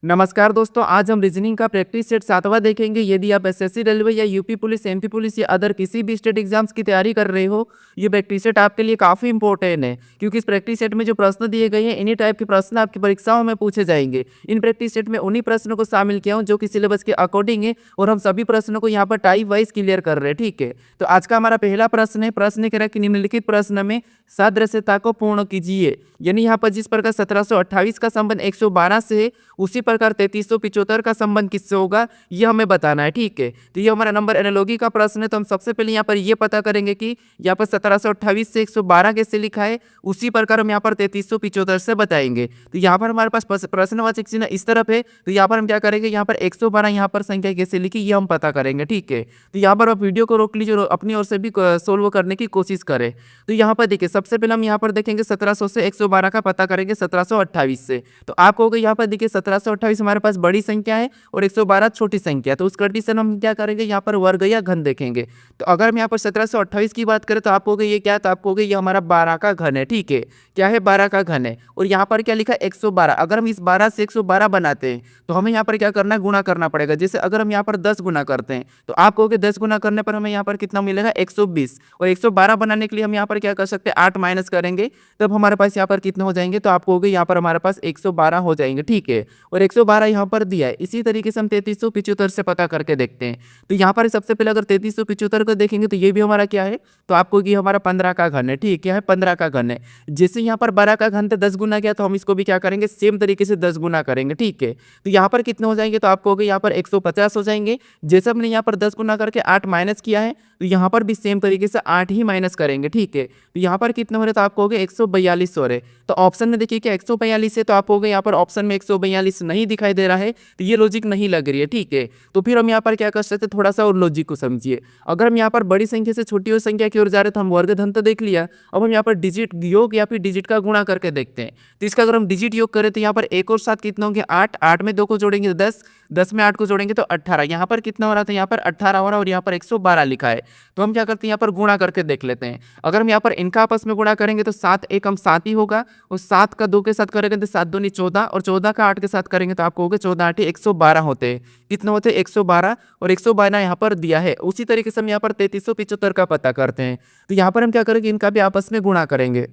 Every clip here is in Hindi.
नमस्कार दोस्तों, आज हम रीजनिंग का प्रैक्टिस सेट 7वां देखेंगे। यदि आप एसएससी रेलवे या यूपी पुलिस, एमपी पुलिस या अदर किसी भी स्टेट एग्जाम्स की तैयारी कर रहे हो, ये प्रैक्टिस सेट आपके लिए काफ़ी इंपॉर्टेंट है, क्योंकि इस प्रैक्टिस सेट में जो प्रश्न दिए गए हैं, इन्हीं टाइप के प्रश्न आपकी परीक्षाओं में पूछे जाएंगे। इन प्रैक्टिस सेट में उन्हीं प्रश्नों को शामिल किया हूँ जो कि सिलेबस के अकॉर्डिंग है, और हम सभी प्रश्नों को यहाँ पर टाइप वाइज क्लियर कर रहे हैं। ठीक है, तो आज का हमारा पहला प्रश्न है। प्रश्न कह रहा है कि निम्नलिखित प्रश्न में सादृश्यता को पूर्ण कीजिए। यानी यहाँ पर जिस प्रकार 1728 का संबंध 112 से है, उसी प्रकार 3375 का संबंध किससे होगा, ये हमें बताना है। ठीक है, तो ये हमारा नंबर एनालॉजी का प्रश्न है। तो हम सबसे पहले यहाँ पर ये पता करेंगे कि यहाँ पर 1728 से 112 कैसे लिखा है, उसी प्रकार हम यहाँ पर 3375 से बताएंगे। तो यहाँ पर हमारे पास प्रश्नवाचक चिन्ह इस तरफ है, तो यहाँ पर हम क्या करेंगे, यहाँ पर 112 यहाँ पर संख्या कैसे लिखी, ये हम पता करेंगे। ठीक है, तो यहाँ पर आप वीडियो को रोक लीजिए और अपनी ओर से भी सोल्व करने की कोशिश करें। तो यहाँ पर देखिए, सबसे पहले हम यहाँ पर देखेंगे 1700 से 112 का पता करेंगे 1728 से। तो आपको होगा यहाँ पर देखिए 1728 हमारे पास बड़ी संख्या है और 112 छोटी संख्या है। तो उस कंडीशन हम क्या करेंगे, यहाँ पर वर्ग या घन देखेंगे। तो अगर हम यहाँ पर 1728 की बात करें तो आपको होगा ये क्या है, तो आपको होगा ये हमारा 12 का घन है। ठीक है, क्या है, 12 का घन है। और यहाँ पर क्या लिखा है, 112। अगर हम इस 12 से 112 बनाते हैं तो हमें यहाँ पर क्या करना है, गुणा करना पड़ेगा। जैसे अगर हम यहाँ पर 10 गुना करते हैं तो आप कहोगे 10 गुना करने पर हमें यहाँ पर कितना मिलेगा, 120। और 112 बनाने के लिए हम यहाँ पर क्या कर सकते हैं, 8 माइनस करेंगे, तब हमारे पास यहाँ पर कितने हो जाएंगे, तो आप कहोगे यहाँ पर हमारे पास 112 हो जाएंगे। ठीक है, और 112 यहाँ पर दिया है। इसी तरीके से हम 3375 से पता करके देखते हैं। तो यहाँ पर सबसे पहले अगर 3375 को देखेंगे तो ये भी हमारा क्या है, तो आपको ये हमारा 15 का घन है। ठीक है, 15 का घन है। जैसे यहाँ पर 12 का घन था 10 गुना किया, तो हम इसको भी क्या करेंगे, सेम तरीके से 10 गुना करेंगे। ठीक है, तो यहाँ पर कितने हो जाएंगे, तो आपको होगा यहाँ पर 150 हो जाएंगे। जैसे हमने यहाँ पर 10 गुना करके 8 माइनस किया है, तो यहाँ पर भी सेम तरीके से 8 ही माइनस करेंगे। ठीक है, तो यहाँ पर कितने हो रहे, तो आपको होगा 142 हो रहे। तो ऑप्शन में देखिए क्या 142 है, तो आप होगा यहाँ पर ऑप्शन में 142 नहीं दिखाई दे रहा है, तो ये लॉजिक नहीं लग रही है। ठीक है, तो फिर हम यहाँ पर क्या कर सकते हैं, थोड़ा सा और लॉजिक को समझिए। अगर हम यहाँ पर बड़ी संख्या से छोटी संख्या की ओर जा रहे हैं तो हम वर्ग धन तो देख लिया, अब हम यहाँ पर डिजिट योग या फिर डिजिट का गुणा करके देखते हैं। तो इसका अगर हम डिजिट योग करें तो यहाँ पर 1 और 7 कितना होंगे, 8, 8 में 2 को जोड़ेंगे 10, 10 में 8 को जोड़ेंगे तो 18। यहाँ पर कितना हो रहा था, यहाँ पर 18 हो रहा है, और यहाँ पर 112 लिखा है। तो हम क्या करते हैं, यहाँ पर गुणा करके देख लेते हैं। अगर हम यहाँ पर इनका आपस में गुणा करेंगे तो 7 एक हम 7 ही होगा, और 7 का 2 के साथ करेंगे तो 7 दूनी 14, और 14 का 8 के साथ करेंगे तो आपको होगा 14 8 112 होते हैं। कितने होते हैं, 112, और 112 यहाँ पर दिया है। उसी तरीके से हम यहाँ पर 3375 का पता करते हैं। तो यहाँ पर हम क्या करेंगे, इनका भी आपस में गुणा करेंगे।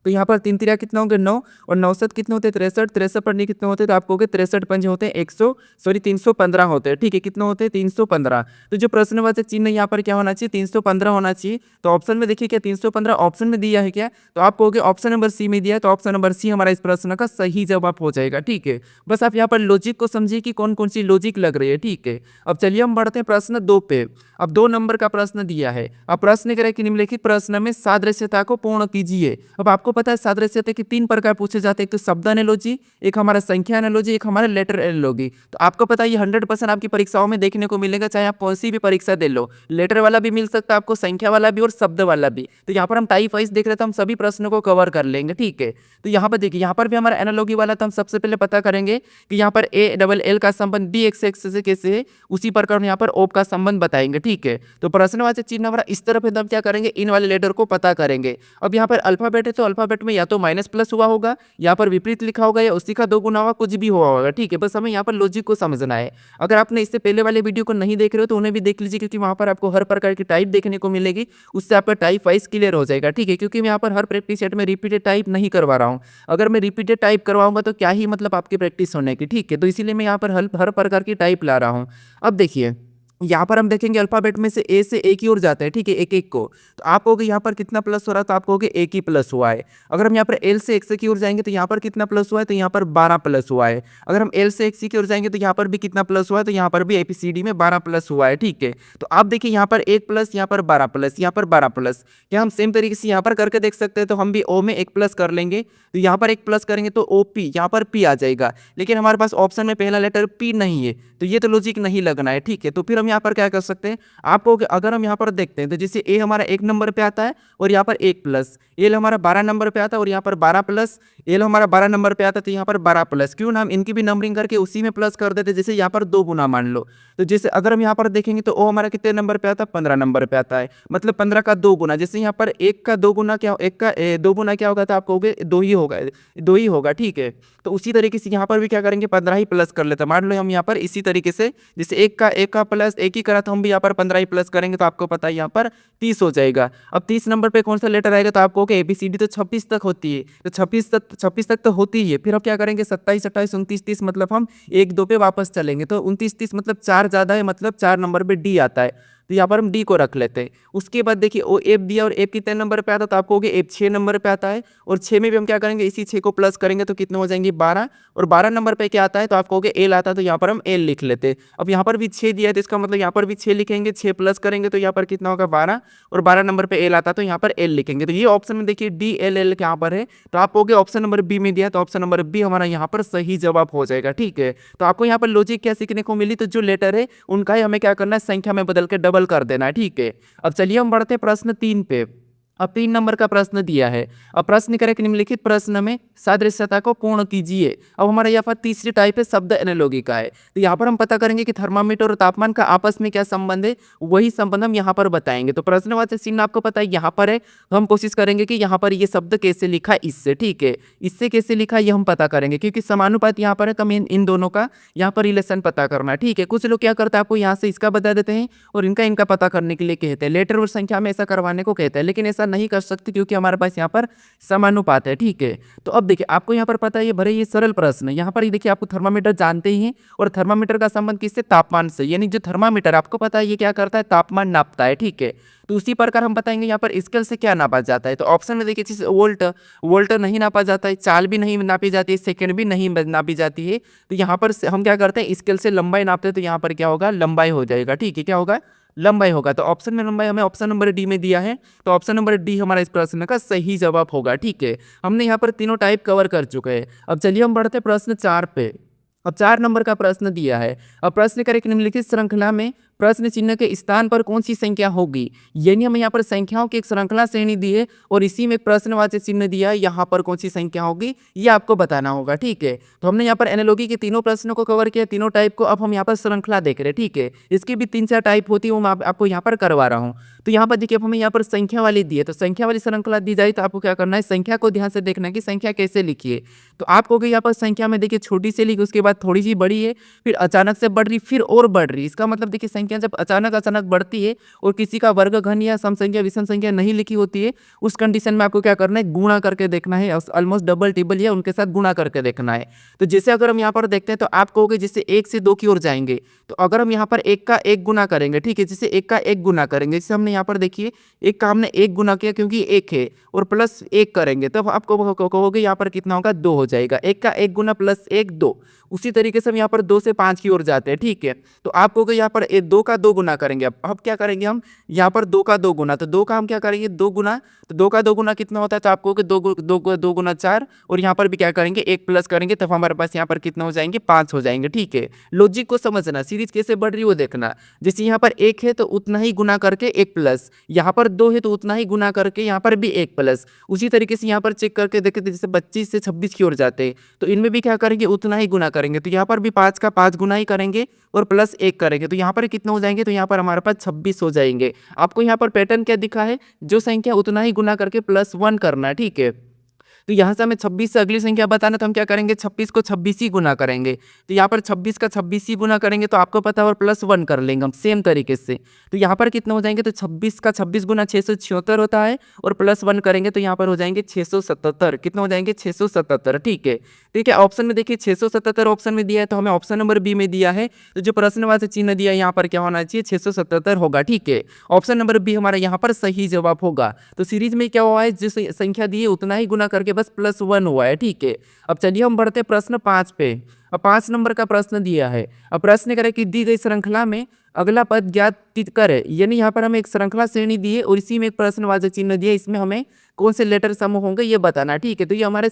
तो यहाँ पर 3 तिरिया कितना होंगे 9, और 9 7 कितने होते हैं 63, 63 पर नहीं कितने होते हैं, तो आपको 63 पंजे होते हैं 315 होते हैं। ठीक है, कितने होते हैं 315। तो जो प्रश्नवाचक चिन्ह यहाँ पर क्या होना चाहिए, 315 होना चाहिए। तो ऑप्शन में देखिए क्या 315 ऑप्शन में दिया है क्या, तो आप कहोगे ऑप्शन नंबर सी में दिया है, तो ऑप्शन नंबर सी हमारा इस प्रश्न का सही जवाब हो जाएगा। ठीक है, बस आप यहाँ पर लॉजिक को समझिए कि कौन कौन सी लॉजिक लग रही है। ठीक है, अब चलिए हम बढ़ते हैं प्रश्न 2 पे। अब 2 नंबर का प्रश्न दिया है। अब प्रश्न कह रहा है कि निम्नलिखित प्रश्न में सादृश्यता को पूर्ण कीजिए। अब आपको पता है सादृश्यता के 3 प्रकार पूछे जाते हैं, एक तो शब्द एनालॉजी, एक हमारा संख्या एनालॉजी, एक हमारा लेटर एनालॉजी। तो आपको पता है ये 100% आपकी परीक्षाओं में देखने को मिलेगा, चाहे आप कौन सी भी परीक्षा दे लो। लेटर वाला भी मिल सकता है आपको, संख्या वाला भी और शब्द वाला भी। तो यहाँ पर हम टाइप वाइज देख रहे थे, हम सभी प्रश्नों को कवर कर लेंगे। ठीक है, तो यहाँ पर देखिए, यहाँ पर भी हमारा एनालॉजी वाला, तो हम सबसे पहले पता करेंगे कि यहाँ पर ए डबल एल का संबंध बी एक्स एक्स से कैसे है, उसी प्रकार हम यहाँ पर ओप का संबंध बताएंगे। ठीक है, तो प्रश्नवाचक चिन्ह हमारा इस तरफ है, तो हम क्या करेंगे, इन वाले लेटर को पता करेंगे। अब यहाँ पर अल्फाबेट है, तो अल्फाबेट में या तो माइनस प्लस हुआ होगा, यहाँ पर विपरीत लिखा होगा, या उसी का 2 गुना हुआ, कुछ भी हुआ होगा। ठीक है, बस हमें यहाँ पर लॉजिक को समझना है। अगर आपने इससे पहले वाले वीडियो को नहीं देख रहे हो तो उन्हें भी देख लीजिए, क्योंकि वहाँ पर आपको हर प्रकार की टाइप देखने को मिलेगी, उससे आपका टाइप वाइज क्लियर हो जाएगा। ठीक है, क्योंकि मैं यहाँ पर हर प्रैक्टिस सेट में रिपीटेड टाइप नहीं करवा रहा हूँ। अगर मैं रिपीटेड टाइप करवाऊंगा तो क्या ही मतलब आपकी प्रैक्टिस होने की। ठीक है, तो इसीलिए मैं यहाँ पर हर प्रकार की टाइप ला रहा हूँ। अब देखिए, यहाँ पर हम देखेंगे अल्फाबेट में से ए से ए की ओर जाता है। ठीक है, एक एक को, तो आप कहोगे यहाँ पर कितना प्लस हो रहा है, तो आप कहोगे एक ही प्लस हुआ है। अगर हम यहाँ पर एल से एक्स की ओर जाएंगे तो यहाँ पर कितना प्लस हुआ है, तो यहाँ पर 12 प्लस हुआ है। अगर हम एल से एक्स की ओर जाएंगे तो यहाँ पर भी कितना प्लस हुआ है, तो यहाँ पर भी एपीसीडी में 12 प्लस हुआ है। ठीक है, तो आप देखिए यहाँ पर 1 प्लस, यहाँ पर 12 प्लस, यहाँ पर 12 प्लस। क्या हम सेम तरीके से यहाँ पर करके देख सकते हैं, तो हम भी ओ में 1 प्लस कर लेंगे, तो यहाँ पर 1 प्लस करेंगे तो ओ पी, यहाँ पर पी आ जाएगा। लेकिन हमारे पास ऑप्शन में पहला लेटर पी नहीं है, तो ये तो लॉजिक नहीं लगना है। ठीक है, तो फिर हम हम यहाँ पर क्या कर सकते हैं, आपको अगर हम यहाँ पर देखते हैं तो जैसे ए हमारा 1 नंबर पे आता है और यहाँ पर 1 प्लस, एल हमारा 12 नंबर पे आता है और यहाँ पर 12 प्लस, एल हमारा 12 नंबर पे आता है तो यहाँ पर 12 प्लस, क्यों ना हम इनकी भी नंबरिंग करके उसी में प्लस कर देते, जैसे यहाँ पर 2 गुना मान लो। तो जैसे अगर हम यहाँ पर देखेंगे तो ओ हमारा कितने नंबर पे आता है, 15 नंबर पे आता है, मतलब 15 का 2 गुना, जैसे यहाँ पर 1 का 2 गुना क्या, 1 का 2 गुना क्या होगा, तो आप कहोगे 2 ही होगा, 2 ही होगा, ठीक है। तो उसी तरीके से यहाँ पर भी क्या करेंगे, 15 ही प्लस कर लेते हैं। मान लो हम यहाँ पर इसी तरीके से जैसे 1 का प्लस 1 ही करा तो हम भी यहाँ पर 15 ही प्लस करेंगे, तो आपको पता है यहाँ पर 30 हो जाएगा। अब 30 नंबर पे कौन सा लेटर आएगा, तो आपको ABCD तो 26 तक होती है, तो 26 तक तो होती ही है। फिर अब क्या करेंगे, 27, 28, 29, 30, मतलब हम 1, 2 पे वापस चलेंगे, तो 29, 30 मतलब 4 ज़्यादा है, मतलब 4 नंबर पे डी आता है, तो यहाँ पर हम डी को रख लेते हैं। उसके बाद देखिए वो एफ दिया और एफ कितने नंबर पे आता है, तो आपको कहोगे एफ 6 नंबर पे आता है, और 6 में भी हम क्या करेंगे, इसी 6 को प्लस करेंगे तो कितने हो जाएंगे, 12, और 12 नंबर पे क्या आता है, तो आप कहोगे एल आता है, तो यहाँ पर हम एल लिख लेते हैं। अब यहाँ पर भी 6 दिया है तो इसका मतलब यहाँ पर भी 6 लिखेंगे, 6 प्लस करेंगे तो यहाँ पर कितना होगा, 12, और 12 नंबर पे एल आता है तो यहाँ पर एल लिखेंगे। तो ये ऑप्शन में देखिए डी एल एल यहाँ पर है, तो आप कहोगे ऑप्शन नंबर बी में दिया, तो ऑप्शन नंबर बी हमारा यहाँ पर सही जवाब हो जाएगा, ठीक है। तो आपको यहाँ पर लॉजिक क्या सीखने को मिली, तो जो लेटर है उनका ही हमें क्या करना है, संख्या में बदल के डबल कर देना है, ठीक है। अब चलिए हम बढ़ते प्रश्न 3 पे। अब 3 नंबर का प्रश्न दिया है। अब प्रश्न करें कि निम्नलिखित प्रश्न में सादृश्यता को पूर्ण कीजिए। अब हमारा यहाँ पर तीसरी टाइप है शब्द एनालॉजी का है, तो यहाँ पर हम पता करेंगे कि थर्मामीटर और तापमान का आपस में क्या संबंध है, वही संबंध हम यहाँ पर बताएंगे। तो प्रश्नवाचक चिन्ह आपको पता है यहाँ पर है, तो हम कोशिश करेंगे कि यहाँ पर ये शब्द कैसे लिखा है इससे, ठीक है, इससे कैसे लिखा ये हम पता करेंगे, क्योंकि समानुपात यहाँ पर है, तो हमें इन दोनों का यहाँ पर रिलेशन पता करना है, ठीक है। कुछ लोग क्या करते हैं, आपको यहाँ से इसका बता देते हैं और इनका पता करने के लिए कहते हैं, लेटर और संख्या में ऐसा करवाने को कहते हैं, लेकिन ऐसा नहीं कर सकते क्योंकि हमारे पास यहाँ पर समानुपात है, ठीक है। तो अब देखिए आपको यहाँ पर पता है, ये भरे ये सरल प्रश्न है। यहाँ पर ये देखिए आपको थर्मामीटर जानते ही हैं, और थर्मामीटर का संबंध किससे, तापमान से, यानी जो थर्मामीटर आपको पता है ये क्या करता है, तापमान नापता है, ठीक है। तो उसी प्रकार हम बताएंगे यहाँ पर स्केल से क्या नापा जाता है। तो ऑप्शन में देखिए वोल्ट नहीं नापा जाता है, चाल भी नहीं नापी जाती है, सेकंड भी नहीं नापी जाती है। तो यहाँ पर हम क्या करते हैं, स्केल से लंबाई नापते हैं, तो यहाँ पर क्या होगा, लंबाई हो जाएगा, ठीक है, क्या होगा, लंबाई होगा। तो ऑप्शन में लंबाई हमें ऑप्शन नंबर डी में दिया है, तो ऑप्शन नंबर डी हमारा इस प्रश्न का सही जवाब होगा, ठीक है। हमने यहाँ पर तीनों टाइप कवर कर चुके हैं। अब चलिए हम बढ़ते प्रश्न 4 पे। अब 4 नंबर का प्रश्न दिया है। अब प्रश्न करें कि निम्नलिखित श्रृंखला में प्रश्न चिन्ह के स्थान पर कौन सी संख्या होगी, यानी हमें यहाँ पर संख्याओं की एक श्रृंखला श्रेणी दी है और इसी में प्रश्नवाचक चिन्ह दिया है, यहाँ पर कौन सी संख्या होगी ये आपको बताना होगा, ठीक है। तो हमने यहाँ पर एनालॉजी के तीनों प्रश्नों को कवर किया, तीनों टाइप को। अब हम यहाँ पर श्रृंखला देख रहे हैं, ठीक है, इसकी भी 3-4 टाइप होती है, वो मैं आपको यहाँ पर करवा रहा हूँ। तो यहाँ पर देखिए अब हमें यहाँ पर संख्या वाली दी है, तो संख्या वाली श्रृंखला दी जाए तो आपको क्या करना है, संख्या को ध्यान से देखना है कि संख्या कैसे लिखिए। तो आप कहोगे यहाँ पर संख्या में देखिए छोटी से लिखी, उसके बाद थोड़ी सी बड़ी है, फिर अचानक से बढ़ रही, फिर और बढ़ रही। इसका मतलब देखिए संख्या जब अचानक बढ़ती है और किसी का वर्ग घन या सम संख्या विषम संख्या नहीं लिखी होती है, उस कंडीशन में आपको क्या करना है, गुणा करके देखना है, ऑलमोस्ट डबल टेबल या उनके साथ गुणा करके देखना है। तो जैसे अगर हम यहाँ पर देखते हैं तो आप कहोगे जैसे 1 से 2 की ओर जाएंगे, तो अगर हम यहाँ पर 1 का 1 गुना करेंगे, ठीक है, जैसे 1 का 1 गुना करेंगे, जैसे हमने यहाँ पर देखिए 1 का हमने 1 गुना किया क्योंकि 1 है, और प्लस 1 करेंगे तब आपको कहोगे यहाँ पर कितना होगा, 2 हो जाएगा। 1 का 1 गुना प्लस 1 2। उसी तरीके से हम यहाँ पर 2 से 5 की ओर जाते हैं, ठीक है। तो आप कहोगे यहाँ पर 2 का 2 गुना करेंगे। अब क्या करेंगे हम यहाँ पर 2 का 2 गुना, तो 2 का हम क्या करेंगे 2 गुना, तो 2 का 2 गुना कितना होता है, तो आपको 2 गुना 4, और यहाँ पर भी क्या करेंगे 1 प्लस करेंगे, तब हमारे पास यहाँ पर कितना हो जाएंगे 5 हो जाएंगे, ठीक है। लॉजिक को समझना, सीरीज कैसे बढ़ रही है वो देखना। जैसे यहाँ पर 1 है तो उतना ही गुना करके 1 प्लस, यहाँ पर 2 है तो उतना ही गुना करके यहाँ पर भी 1 प्लस। उसी तरीके से यहाँ पर चेक करके देखते जैसे 25 से 26 की ओर जाते हैं, तो इनमें भी क्या करेंगे उतना ही गुना करेंगे, तो यहाँ पर भी 5 का 5 गुना ही करेंगे और प्लस 1 करेंगे, तो यहाँ पर कितना हो जाएंगे, तो यहाँ पर हमारे पास 26 हो जाएंगे। आपको यहाँ पर पैटर्न क्या दिखा है, जो संख्या उतना ही गुना करके +1 करना है, ठीक है। तो यहाँ से हमें 26 से अगली संख्या बताना, तो हम क्या करेंगे 26 को 26 ही गुना करेंगे, तो यहाँ पर 26 का 26 ही गुना करेंगे, तो आपको पता है, और +1 कर लेंगे हम सेम तरीके से। तो यहाँ पर कितना हो जाएंगे, तो 26 का 26 गुना 676 होता है, और +1 करेंगे तो यहाँ पर हो जाएंगे 677। कितना हो जाएंगे 677, ठीक है। ठीक है, ऑप्शन में देखिए 677 ऑप्शन में दिया है, तो हमें ऑप्शन नंबर बी में दिया है, तो जो प्रश्नवाचक चिन्ह दिया है यहाँ पर क्या होना चाहिए 677 होगा, ठीक है। ऑप्शन नंबर बी हमारा यहाँ पर सही जवाब होगा। तो सीरीज में क्या हुआ है, जिस संख्या दी है उतना ही गुना करके बस +1 हुआ है, ठीक है। अब चलिए हम बढ़ते प्रश्न 5 पे। अब 5 नंबर का प्रश्न दिया है। अब प्रश्न करें कि दी गई श्रृंखला में अगला पद ज्ञात करें, यानी यहाँ पर हमें एक श्रृंखला श्रेणी दी है और इसी में एक प्रश्नवाचक चिन्ह दिया है, इसमें हमें कौन से लेटर समूह होंगे ये बताना। ठीक है, तो ये हमारे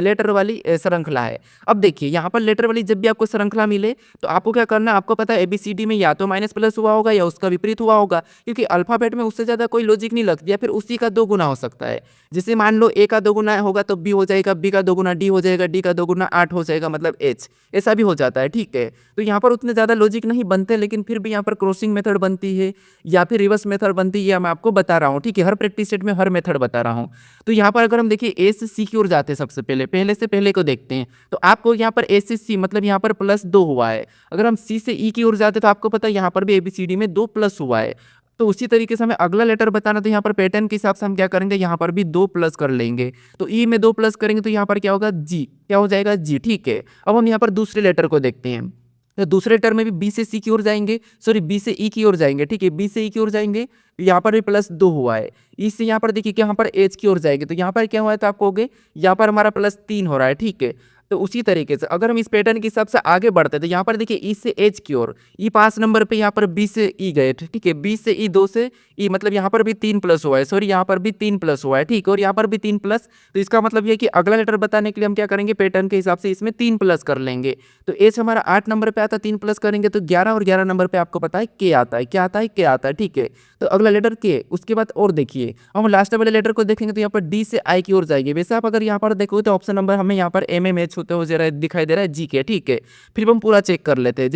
लेटर वाली श्रृंखला है। अब देखिए यहाँ पर लेटर वाली जब भी आपको श्रृंखला मिले तो आपको क्या करना है, आपको पता है ABCD में या तो माइनस प्लस हुआ होगा या उसका विपरीत हुआ होगा, क्योंकि अल्फाबेट में उससे ज़्यादा कोई लॉजिक नहीं लगती, या फिर उसी का 2 गुना हो सकता है। जैसे मान लो A का 2 गुना होगा तो B हो जाएगा, B का 2 गुना D हो जाएगा, D का 2 गुना 8 हो जाएगा, मतलब H, ऐसा भी हो जाता है। ठीक है, तो यहाँ पर उतने ज़्यादा लॉजिक नहीं बनते, लेकिन फिर भी यहाँ पर क्रॉसिंग मेथड बनती है या फिर रिवर्स मेथड बनती है, मैं आपको बता रहा हूँ। ठीक है, हर प्रैक्टिस सेट में हर मेथड बता रहा हूँ। तो यहाँ पर अगर हम देखिए A से C की ओर जाते हैं, सबसे पहले से पहले को देखते हैं, तो आपको यहाँ पर A से C मतलब यहाँ पर +2 हुआ है। अगर हम C से E की ओर जाते हैं तो आपको पता है यहाँ पर भी ABCD में 2 प्लस हुआ है। तो उसी तरीके से हमें अगला लेटर बताना, तो यहाँ पर पैटर्न के हिसाब से हम क्या करेंगे, यहाँ पर भी 2 प्लस कर लेंगे। तो ई में 2 प्लस करेंगे तो यहाँ पर क्या होगा, जी, क्या हो जाएगा, जी। ठीक है, अब हम यहाँ पर दूसरे लेटर को देखते हैं। तो दूसरे लेटर में भी बी से सी की ओर जाएंगे, सॉरी बी से ई की ओर जाएंगे। ठीक है, बी से ई की ओर जाएंगे, यहाँ पर भी +2 हुआ है। ई से यहाँ पर देखिए कि यहाँ पर एच की ओर जाएंगे, तो यहाँ पर क्या हुआ है, तो आपको हो गए यहाँ पर हमारा +3 हो रहा है। ठीक है, तो उसी तरीके से अगर हम इस पैटर्न के हिसाब से आगे बढ़ते हैं तो यहाँ पर देखिए ई से एच की ओर, ई 5 नंबर पे यहाँ पर बी से ई गए। ठीक है, बी से ई, 2 से ई, मतलब यहाँ पर भी 3 प्लस हुआ है, सॉरी यहाँ पर भी 3 प्लस हुआ है। ठीक है, और यहाँ पर भी 3 प्लस, तो इसका मतलब ये कि अगला लेटर बताने के लिए हम क्या करेंगे, पैटर्न के हिसाब से इसमें 3 प्लस कर लेंगे। तो एच हमारा 8 नंबर पे आता है, 3 प्लस करेंगे तो 11, और 11 नंबर पे आपको पता है के आता है, क्या आता है, के आता है। ठीक है, तो अगला लेटर के, उसके बाद और देखिए हम लास्ट वाले लेटर को देखेंगे तो यहाँ पर डी से आई की ओर जाएंगे। वैसे आप अगर यहाँ पर देखो तो ऑप्शन नंबर हमें यहाँ पर एम एम एच होते हुए दिखाई दे रहा है, जी के। ठीक है, फिर हम पूरा चेक कर लेते हैं।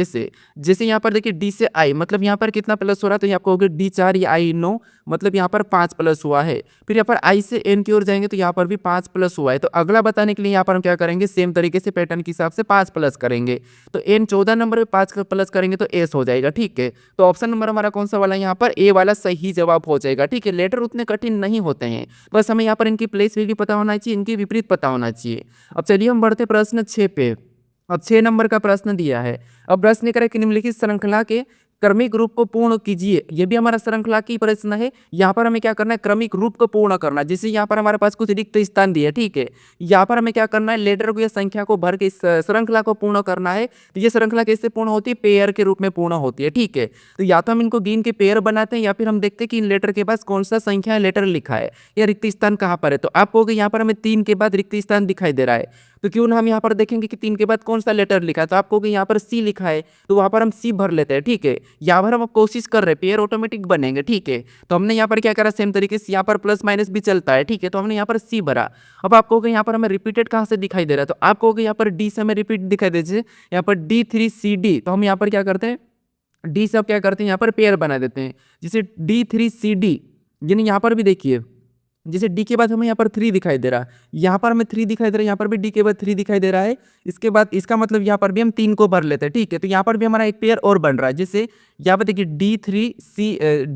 जैसे यहाँ पर देखिए डी से आई, मतलब यहाँ पर कितना प्लस हो रहा है, तो यहाँ आपको होगा डी 4 या आई 9, मतलब यहाँ पर 5 प्लस हुआ है। फिर यहाँ पर आई से एन की ओर जाएंगे तो यहाँ पर भी 5 प्लस हुआ है। तो अगला बताने के लिए यहाँ पर हम क्या करेंगे, सेम तरीके से पैटर्न के हिसाब से 5 प्लस करेंगे। तो एन 14 नंबर पे 5 प्लस करेंगे तो एस हो जाएगा। ठीक है, तो ऑप्शन नंबर हमारा कौन सा वाला है, यहाँ पर ए वाला सही जवाब हो जाएगा। ठीक है, लेटर उतने कठिन नहीं होते हैं, बस हमें यहाँ पर इनकी प्लेस वैल्यू पता होना चाहिए, इनकी विपरीत पता होना चाहिए। अब चलिए हम बढ़ते प्रश्न 6 पे। अब 6 नंबर का प्रश्न दिया है। अब प्रश्न करें कि निम्नलिखित श्रृंखला के क्रमिक रूप को पूर्ण कीजिए। ये भी हमारा श्रृंखला की प्रश्न है। यहाँ पर हमें क्या करना है, क्रमिक रूप को पूर्ण करना है। जैसे यहाँ पर हमारे पास कुछ रिक्त स्थान दिए। ठीक है, यहाँ पर हमें क्या करना है, लेटर को या संख्या को भर के इस श्रृंखला को पूर्ण करना है। तो ये श्रृंखला कैसे पूर्ण होती है, पेयर के रूप में पूर्ण होती है। ठीक है, तो या तो हम इनको गिन के पेयर बनाते हैं या फिर हम देखते हैं कि इन लेटर के पास कौन सा संख्या लेटर लिखा है या रिक्त स्थान कहाँ पर है। तो आप कहोगे यहाँ पर हमें 3 के बाद रिक्त स्थान दिखाई दे रहा है, तो क्यों ना हम यहाँ पर देखेंगे कि 3 के बाद कौन सा लेटर लिखा है। तो आपको यहाँ पर सी लिखा है तो वहाँ पर हम सी भर लेते हैं। ठीक है, यहाँ पर हम कोशिश कर रहे हैं, पेयर ऑटोमेटिक बनेंगे। ठीक है, तो हमने यहाँ पर क्या करा, सेम तरीके से यहाँ पर प्लस माइनस भी चलता है। ठीक है, तो हमने यहाँ पर सी भरा। अब आप कहोगे यहाँ पर हमें रिपीटेड कहाँ से दिखाई दे रहा है, तो आप कहोगे यहाँ पर डी से हमें रिपीट दिखाई दे, यहाँ पर D3CD। तो हम यहाँ पर क्या करते हैं, डी से अब क्या करते हैं, यहाँ पर पेयर बना देते हैं, जैसे D3CD। यानी यहाँ पर भी देखिए, जैसे डी के बाद हमें यहाँ पर 3 दिखाई दे रहा है, यहाँ पर हमें 3 दिखाई दे रहा है, यहाँ पर भी डी के बाद 3 दिखाई दे रहा है। इसके बाद इसका मतलब यहाँ पर भी हम 3 को भर लेते हैं। ठीक है, तो यहाँ पर भी हमारा एक पेयर और बन रहा है। जैसे यहाँ पर देखिए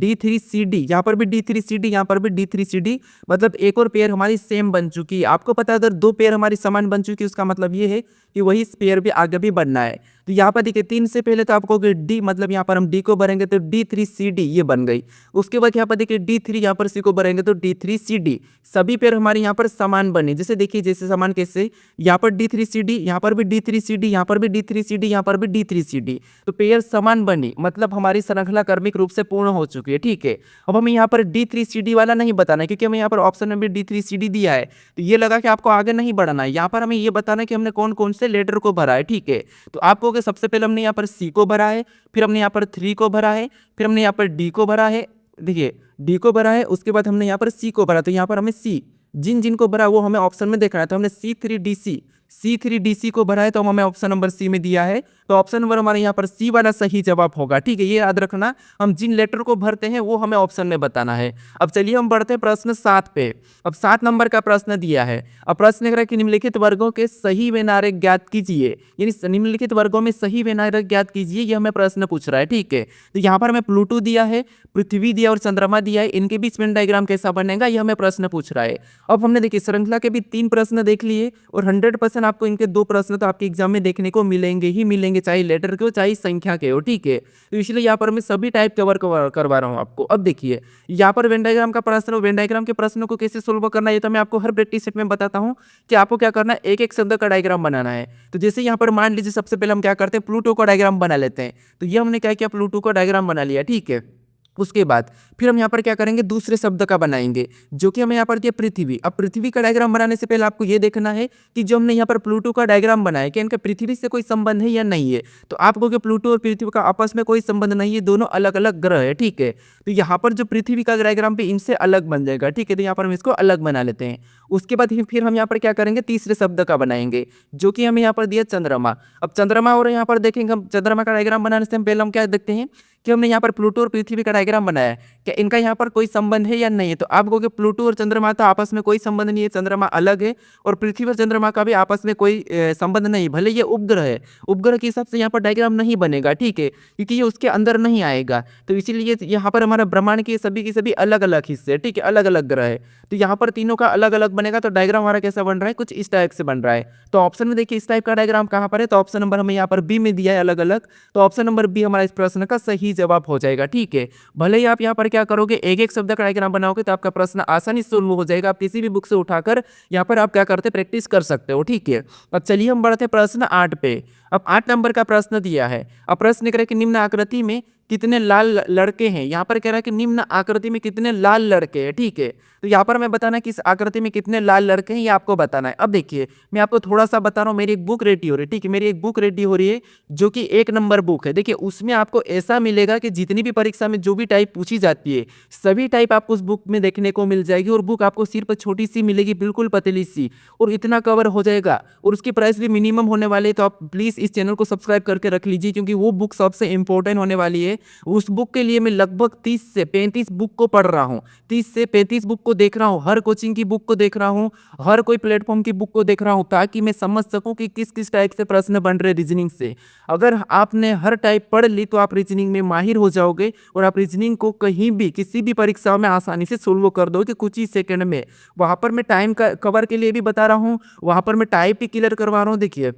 D3CD, यहाँ पर भी D3CD, यहाँ पर भी D3CD, मतलब एक और पेयर हमारी सेम बन चुकी है। आपको पता है अगर 2 पेयर हमारी समान बन चुकी है, उसका मतलब ये है कि वही पेयर भी आगे भी बनना है। तो यहाँ पर देखिए 3 से पहले तो आपको डी, मतलब यहाँ पर हम डी को भरेंगे तो D3CD ये बन गई। उसके बाद यहाँ पर देखिए D3, यहाँ पर सी को भरेंगे तो D3CD। सभी पेयर हमारे यहाँ पर समान बने। जैसे देखिए, जैसे समान कैसे, यहाँ पर D3CD, यहाँ पर भी D3CD, यहाँ पर भी D3CD, यहाँ पर भी D3CD, तो पेयर समान बनी, मतलब हमारी श्रृंखला क्रमिक रूप से पूर्ण हो चुकी है। ठीक है, अब हमें यहाँ पर D3CD वाला नहीं बताना है, क्योंकि हमें यहाँ पर ऑप्शन में भी D3CD दिया है, तो ये लगा कि आपको आगे नहीं बढ़ना है। यहाँ पर हमें ये बताना है कि हमने कौन कौन से लेटर को भरा है। ठीक है, तो आपको सबसे पहले हमने यहाँ पर सी को भरा है, फिर हमने यहाँ पर 3 को भरा है, फिर हमने यहाँ पर डी को भरा है। देखिए डी को भरा है, उसके बाद हमने यहाँ पर सी को भरा, तो यहाँ पर हमें सी जिन को भरा वो हमें ऑप्शन में देखना है। तो हमने C3DC को भरा है, तो हमें ऑप्शन नंबर सी में दिया है, तो ऑप्शन नंबर हमारे यहाँ पर सी वाला सही जवाब होगा। ठीक है, ये याद रखना, हम जिन लेटर को भरते हैं वो हमें ऑप्शन में बताना है। अब चलिए हम बढ़ते हैं प्रश्न 7 पे। अब 7 नंबर का प्रश्न दिया है। अब प्रश्न कह रहा है कि निम्नलिखित वर्गों के सही व नायक ज्ञात कीजिए, यानी निम्नलिखित वर्गों में सही व नायक ज्ञात कीजिए, ये हमें प्रश्न पूछ रहा है। ठीक है, तो यहाँ पर हमें प्लूटो दिया है, पृथ्वी दिया और चंद्रमा दिया है, इनके बीच वेन डायग्राम कैसा बनेगा ये हमें प्रश्न पूछ रहा है। अब हमने देखिए श्रृंखला के भी 3 प्रश्न देख लिए और 100% आपको इनके 2 प्रश्न तो आपके एग्जाम में देखने को मिलेंगे ही मिलेंगे। बनेंगे, चाहे लेटर के हो चाहे संख्या के हो, ठीक है। तो इसलिए यहाँ पर मैं सभी टाइप कवर करवा रहा हूँ आपको। अब देखिए यहाँ पर वेन डायग्राम का प्रश्न, वेन डायग्राम के प्रश्नों को कैसे सोल्व करना है ये तो मैं आपको हर प्रैक्टिस सेट में बताता हूँ कि आपको क्या करना है, एक एक शब्द का डायग्राम बनाना है। तो जैसे यहाँ पर मान लीजिए सबसे पहले हम क्या करते हैं, प्लूटो का डायग्राम बना लेते हैं। तो ये हमने क्या किया, प्लूटो का डायग्राम बना लिया, ठीक है। उसके बाद फिर हम यहाँ पर क्या करेंगे, दूसरे शब्द का बनाएंगे जो कि हमें यहाँ पर दिया पृथ्वी। अब पृथ्वी का डायग्राम बनाने से पहले आपको ये देखना है कि जो हमने यहाँ पर प्लूटो का डायग्राम बनाया कि इनका पृथ्वी से कोई संबंध है या नहीं है। तो आपको कि प्लूटो और पृथ्वी का आपस में कोई संबंध नहीं है, दोनों अलग अलग ग्रह है, ठीक है। तो यहाँ पर जो पृथ्वी का डायग्राम पे इनसे अलग बन जाएगा, ठीक है। तो यहाँ पर हम इसको अलग बना लेते हैं। उसके बाद फिर हम यहाँ पर क्या करेंगे, तीसरे शब्द का बनाएंगे जो कि हमें यहाँ पर दिया चंद्रमा। अब चंद्रमा और यहाँ पर देखेंगे हम चंद्रमा का डायग्राम बनाने से पहले हम क्या देखते हैं कि हमने यहाँ पर प्लूटो और पृथ्वी का डायग्राम बनाया है, क्या इनका यहाँ पर कोई संबंध है या नहीं है। तो आप कहोगे प्लूटो और चंद्रमा तो आपस में कोई संबंध नहीं है, चंद्रमा अलग है और पृथ्वी और चंद्रमा का भी आपस में कोई संबंध नहीं, भले ये उपग्रह है, उपग्रह के हिसाब से यहाँ पर डायग्राम नहीं बनेगा, ठीक है, क्योंकि ये उसके अंदर नहीं आएगा। तो इसीलिए यहाँ पर हमारा ब्रह्मांड के सभी अलग अलग हिस्से, ठीक है, अलग अलग ग्रह है। तो यहाँ पर तीनों का अलग अलग बनेगा। तो डायग्राम हमारा कैसा बन रहा है, कुछ इस टाइप से बन रहा है। तो ऑप्शन में देखिए इस टाइप का डायग्राम कहाँ पर है, तो ऑप्शन नंबर हमें यहाँ पर बी में दिया है अलग अलग। तो ऑप्शन नंबर बी हमारा इस प्रश्न का सही जवाब हो जाएगा, ठीक है। भले ही आप यहाँ पर क्या करोगे, एक एक शब्द का डायग्राम बनाओगे तो आपका प्रश्न आसानी से सोल्व हो जाएगा। आप किसी भी बुक से उठाकर यहाँ पर आप क्या करते प्रैक्टिस कर सकते हो, ठीक है। अब चलिए हम बढ़ते प्रश्न 8 पे। अब 8 नंबर का प्रश्न दिया है। अब प्रश्न कह रहा है कि निम्न आकृति में कितने लाल लड़के हैं। यहाँ पर कह रहा है कि निम्न आकृति में कितने लाल लड़के हैं, ठीक है। तो यहाँ पर मैं बताना कि इस आकृति में कितने लाल लड़के हैं ये आपको बताना है। अब देखिए मैं आपको थोड़ा सा बता रहा हूँ, मेरी एक बुक रेडी हो रही है, ठीक है, मेरी एक बुक रेडी हो रही है जो कि 1 नंबर बुक है। देखिए उसमें आपको ऐसा मिलेगा कि जितनी भी परीक्षा में जो भी टाइप पूछी जाती है सभी टाइप आपको उस बुक में देखने को मिल जाएगी। और बुक आपको सिर्फ छोटी सी मिलेगी, बिल्कुल पतली सी, और इतना कवर हो जाएगा और उसकी प्राइस भी मिनिमम होने वाली है। तो आप प्लीज़ इस चैनल को सब्सक्राइब करके रख लीजिए क्योंकि वो बुक सबसे इंपॉर्टेंट होने वाली है। उस बुक के लिए मैं लगभग 30 से 35 बुक को पढ़ रहा हूँ, 30 से 35 बुक को देख रहा हूँ, हर कोचिंग की बुक को देख रहा हूँ, हर कोई प्लेटफॉर्म की बुक को देख रहा हूँ ताकि मैं समझ सकूँ कि किस किस टाइप से प्रश्न बन रहे रीजनिंग से। अगर आपने हर टाइप पढ़ ली तो आप रीजनिंग में माहिर हो जाओगे और आप रीजनिंग को कहीं भी किसी भी परीक्षा में आसानी से सोल्व कर दोगे कुछ ही सेकंड में। वहाँ पर मैं टाइम का कवर के लिए भी बता रहा हूँ, वहाँ पर मैं टाइप भी क्लियर करवा रहा हूँ। देखिए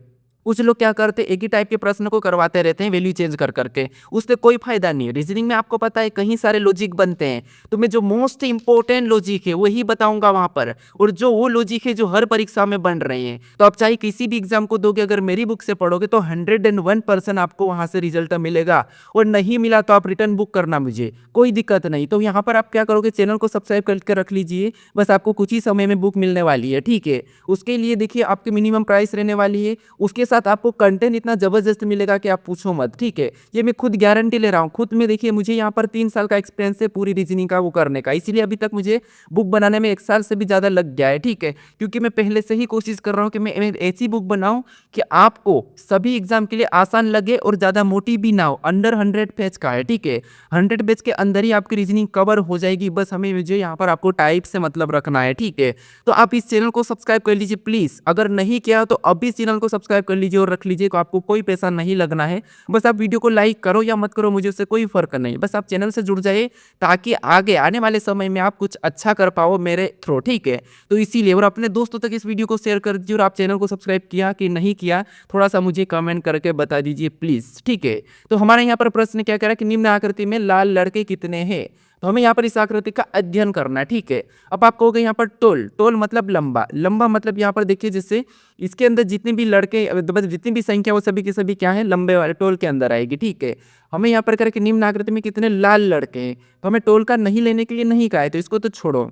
कुछ लोग क्या करते हैं, एक ही टाइप के प्रश्न को करवाते रहते हैं वैल्यू चेंज कर करके, उससे कोई फायदा नहीं है। रीजनिंग में आपको पता है कहीं सारे लॉजिक बनते हैं, तो मैं जो मोस्ट इंपॉर्टेंट लॉजिक है वही बताऊंगा वहां पर, और जो वो लॉजिक है जो हर परीक्षा में बन रहे हैं। तो आप चाहे किसी भी एग्जाम को दोगे, अगर मेरी बुक से पढ़ोगे तो 101% आपको वहां से रिजल्ट मिलेगा। और नहीं मिला तो आप रिटर्न बुक करना, मुझे कोई दिक्कत नहीं। तो यहाँ पर आप क्या करोगे, चैनल को सब्सक्राइब करके रख लीजिए, बस आपको कुछ ही समय में बुक मिलने वाली है, ठीक है। उसके लिए देखिए आपकी मिनिमम प्राइस रहने वाली है, उसके साथ आपको कंटेंट इतना जबरदस्त मिलेगा कि आप पूछो मत, ठीक है। ये मैं खुद गारंटी ले रहा हूँ, खुद में देखिए मुझे यहाँ पर 3 साल का एक्सपीरियंस है पूरी रीजनिंग का वो करने का, इसीलिए अभी तक मुझे बुक बनाने में 1 साल से भी ज़्यादा लग गया है, ठीक है। क्योंकि मैं पहले से ही कोशिश कर रहा हूँ कि मैं ऐसी बुक बनाऊँ कि आपको सभी एग्जाम के लिए आसान लगे और ज़्यादा मोटी भी ना हो। अंडर 100 पेज का है, ठीक है, 100 पेज के अंदर ही आपकी रीजनिंग कवर हो जाएगी। बस हमें मुझे यहाँ पर आपको टाइप से मतलब रखना है, ठीक है। तो आप इस चैनल को सब्सक्राइब कर लीजिए प्लीज़, अगर नहीं किया तो अभी इस चैनल को सब्सक्राइब कर लीजिए और रख लीजिए, को आपको कोई पैसा नहीं लगना है। बस आप वीडियो को लाइक करो या मत करो मुझे उससे कोई फर्क नहीं, बस आप चैनल से जुड़ जाइए ताकि आगे आने वाले समय में आप कुछ अच्छा कर पाओ मेरे थ्रू, ठीक है। तो इसीलिए, और अपने दोस्तों तक इस वीडियो को शेयर कर दीजिए, और आप चैनल को सब्सक्राइब किया कि नहीं किया थोड़ा सा मुझे कमेंट करके बता दीजिए प्लीज़, ठीक है। तो हमारे यहाँ पर प्रश्न क्या कह रहा है कि निम्न आकृति में लाल लड़के कितने हैं। तो हमें यहाँ पर इस आकृति का अध्ययन करना है, ठीक है। अब आप कहोगे यहाँ पर टोल, टोल मतलब लंबा, लंबा मतलब यहाँ पर देखिए जैसे इसके अंदर जितने भी लड़के जितनी भी संख्या वो सभी के सभी क्या है, लंबे वाले टोल के अंदर आएगी, ठीक है। हमें यहाँ पर करके निम्न आकृति में कितने लाल लड़के हैं, तो हमें टोल का नहीं लेने के लिए नहीं कहा है, तो इसको तो छोड़ो।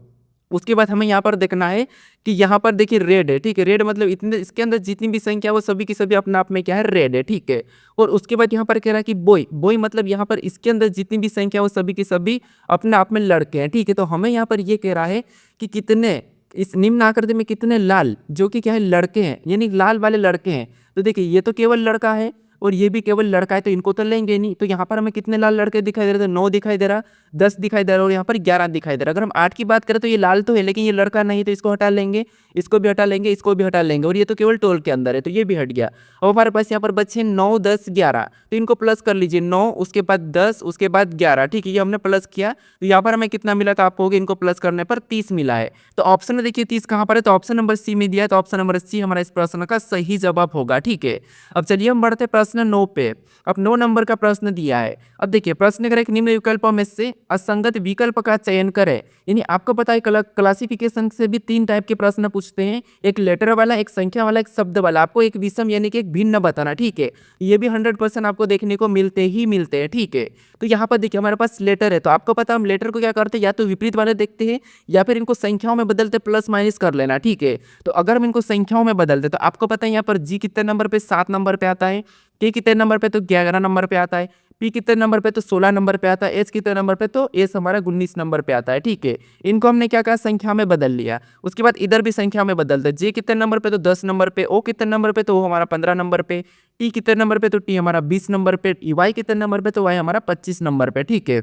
उसके बाद हमें यहाँ पर देखना है कि यहाँ पर देखिए रेड है, ठीक है, रेड मतलब इतने इसके अंदर जितनी भी संख्या वो सभी की सभी अपने आप में क्या है, रेड है, ठीक है। और उसके बाद यहाँ पर कह रहा है कि बॉय, बॉय मतलब यहाँ पर इसके अंदर जितनी भी संख्या वो सभी की सभी अपने आप में लड़के हैं, ठीक है। तो हमें यहाँ पर ये कह रहा है कि कितने इस निम्न आकृति में कितने लाल जो कि क्या है, लड़के हैं, यानी लाल वाले लड़के हैं। तो देखिए ये तो केवल लड़का है और ये भी केवल लड़का है, तो इनको तो लेंगे नहीं। तो यहाँ पर हमें कितने लाल लड़के दिखाई दे रहे थे, 9 दिखाई दे रहा, 10 दिखाई दे रहा और यहाँ पर 11 दिखाई दे रहा। अगर हम 8 की बात करें तो ये लाल तो है लेकिन ये लड़का नहीं, तो इसको हटा लेंगे, इसको भी हटा लेंगे, इसको भी हटा लेंगे, और ये तो केवल टोल के अंदर है तो ये भी हट गया। अब हमारे पास यहाँ पर बचे 9, 10, 11, तो इनको प्लस कर लीजिए, 9 उसके बाद 10 उसके बाद 11, ठीक है, ये हमने प्लस किया। तो यहाँ पर हमें कितना मिला, तो आप होगे इनको प्लस करने पर 30 मिला है। तो ऑप्शन में देखिए 30 कहाँ पर है, तो ऑप्शन नंबर सी में दिया है, तो ऑप्शन नंबर सी हमारा इस प्रश्न का सही जवाब होगा, ठीक है। अब चलिए हम बढ़ते प्रश्न प्रश्न 9 पे। अब 9 नंबर का प्रश्न दिया है। अब देखिए प्रश्न करें निम्न विकल्पों में से असंगत विकल्प का चयन करें। यानी आपको पता है क्लासिफिकेशन से भी 3 टाइप के प्रश्न पूछते हैं, एक लेटर वाला, एक संख्या वाला, एक शब्द वाला। आपको एक विषम यानी कि एक भिन्न बताना, ठीक है। ये भी 100% आपको देखने को मिलते हैं, ठीक है। तो यहाँ पर देखिए हमारे पास लेटर है, तो आपको पता हम लेटर को क्या करते हैं, या तो विपरीत वाले देखते हैं या फिर इनको संख्याओं में बदलते प्लस माइनस कर लेना, ठीक है। तो अगर हम इनको संख्याओं में बदल दे तो आपको पता है यहाँ पर जी कितने नंबर पे 7 नंबर पे आता है, के कितने नंबर पे तो 11 नंबर पे आता है, पी कितने नंबर पे तो 16 नंबर पे आता है, एच कितने नंबर पे तो एस हमारा 19 नंबर पे आता है, ठीक है। इनको हमने क्या कहा संख्या में बदल लिया। उसके बाद इधर भी संख्या में बदल दे, जे कितने नंबर पे तो 10 नंबर पे, ओ कितने नंबर पे तो वो हमारा 15 नंबर पे, टी कितने नंबर पे तो टी हमारा 20 नंबर पे, वाई कितने नंबर पे तो वाई हमारा 25 नंबर पे, ठीक है।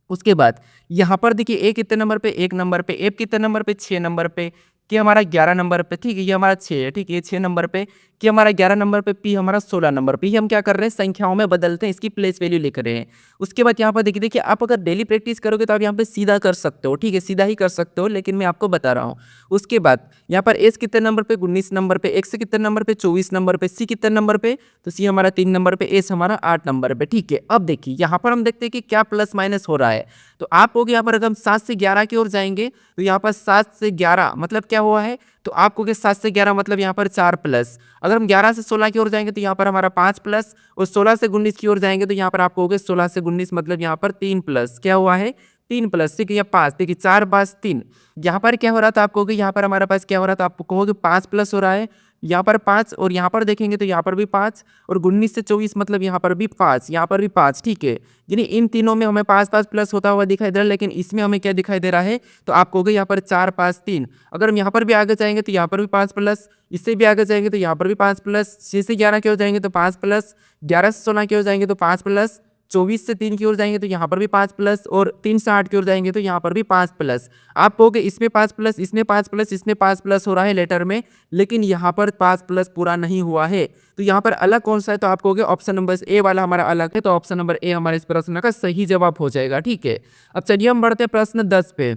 उसके बाद यहाँ पर देखिए ए कितने नंबर पे 1 नंबर पे, एफ कितने नंबर पे 6 नंबर पे, कि हमारा 11 नंबर पे, ठीक है, ये हमारा 6 है, ठीक है, ये 6 नंबर पे, कि हमारा 11 नंबर पे, पी हमारा 16 नंबर पे। ये हम क्या कर रहे हैं संख्याओं में बदलते हैं, इसकी प्लेस वैल्यू लिख रहे हैं। उसके बाद यहाँ पर देखिए आप अगर डेली प्रैक्टिस करोगे तो आप यहाँ पे सीधा कर सकते हो, ठीक है, सीधा ही कर सकते हो, लेकिन मैं आपको बता रहा हूँ। उसके बाद यहाँ पर एस कितने नंबर पे 19 नंबर पे, एक्स कितने नंबर पे 24 नंबर पे, सी कितने नंबर पे तो सी हमारा 3 नंबर पे, एस हमारा 8 नंबर पे, ठीक है। अब देखिए यहाँ पर हम देखते हैं कि क्या प्लस माइनस हो रहा है। तो आप हो यहाँ पर अगर हम 7 से 11 की ओर जाएंगे तो यहाँ पर 7 से 11 मतलब क्या हुआ है, तो आपको कि 7 से 11 मतलब यहाँ पर 4 प्लस। अगर हम 11 से 16 की ओर जाएंगे तो यहाँ पर हमारा 5 प्लस, और 16 से 19 की ओर जाएंगे तो यहाँ पर आपको हो गए 16 से 19 मतलब यहाँ पर 3 प्लस। क्या हुआ है 3 प्लस, ठीक है, या 5, देखिए 4 5 3। यहाँ पर क्या हो रहा था आपको कि यहाँ पर हमारे पास क्या हो रहा था, आपको कहोगे 5 प्लस हो रहा है, यहाँ पर 5, और यहाँ पर देखेंगे तो यहाँ पर भी 5, और 19 से 24 मतलब यहाँ पर भी 5, यहाँ पर भी 5, ठीक है। यानी इन तीनों में हमें 5 5 प्लस होता हुआ दिखाई दे रहा है, लेकिन इसमें हमें क्या दिखाई दे रहा है, तो आपको हो गए यहाँ पर 4 5 3। अगर हम यहाँ पर भी आगे जाएंगे तो यहाँ पर भी 5 प्लस, इससे भी आगे जाएंगे तो यहाँ पर भी 5 प्लस, 6 से 11 की ओर जाएंगे तो 5 प्लस, 11 से 16 की ओर जाएंगे तो 5 प्लस, 24 से 3 की ओर जाएंगे तो यहाँ पर भी 5 प्लस, और 3 से 8 की ओर जाएंगे तो यहाँ पर भी 5 प्लस। आप कहोगे इसमें 5 प्लस, इसमें 5 प्लस, इसमें 5 प्लस हो रहा है लेटर में, लेकिन यहाँ पर 5 प्लस पूरा नहीं हुआ है। तो यहाँ पर अलग कौन सा है, तो आप कहोगे ऑप्शन नंबर ए वाला हमारा अलग है, तो ऑप्शन नंबर ए हमारे इस प्रश्न का सही जवाब हो जाएगा, ठीक है। अब चलिए हम बढ़ते हैं प्रश्न 10 पे।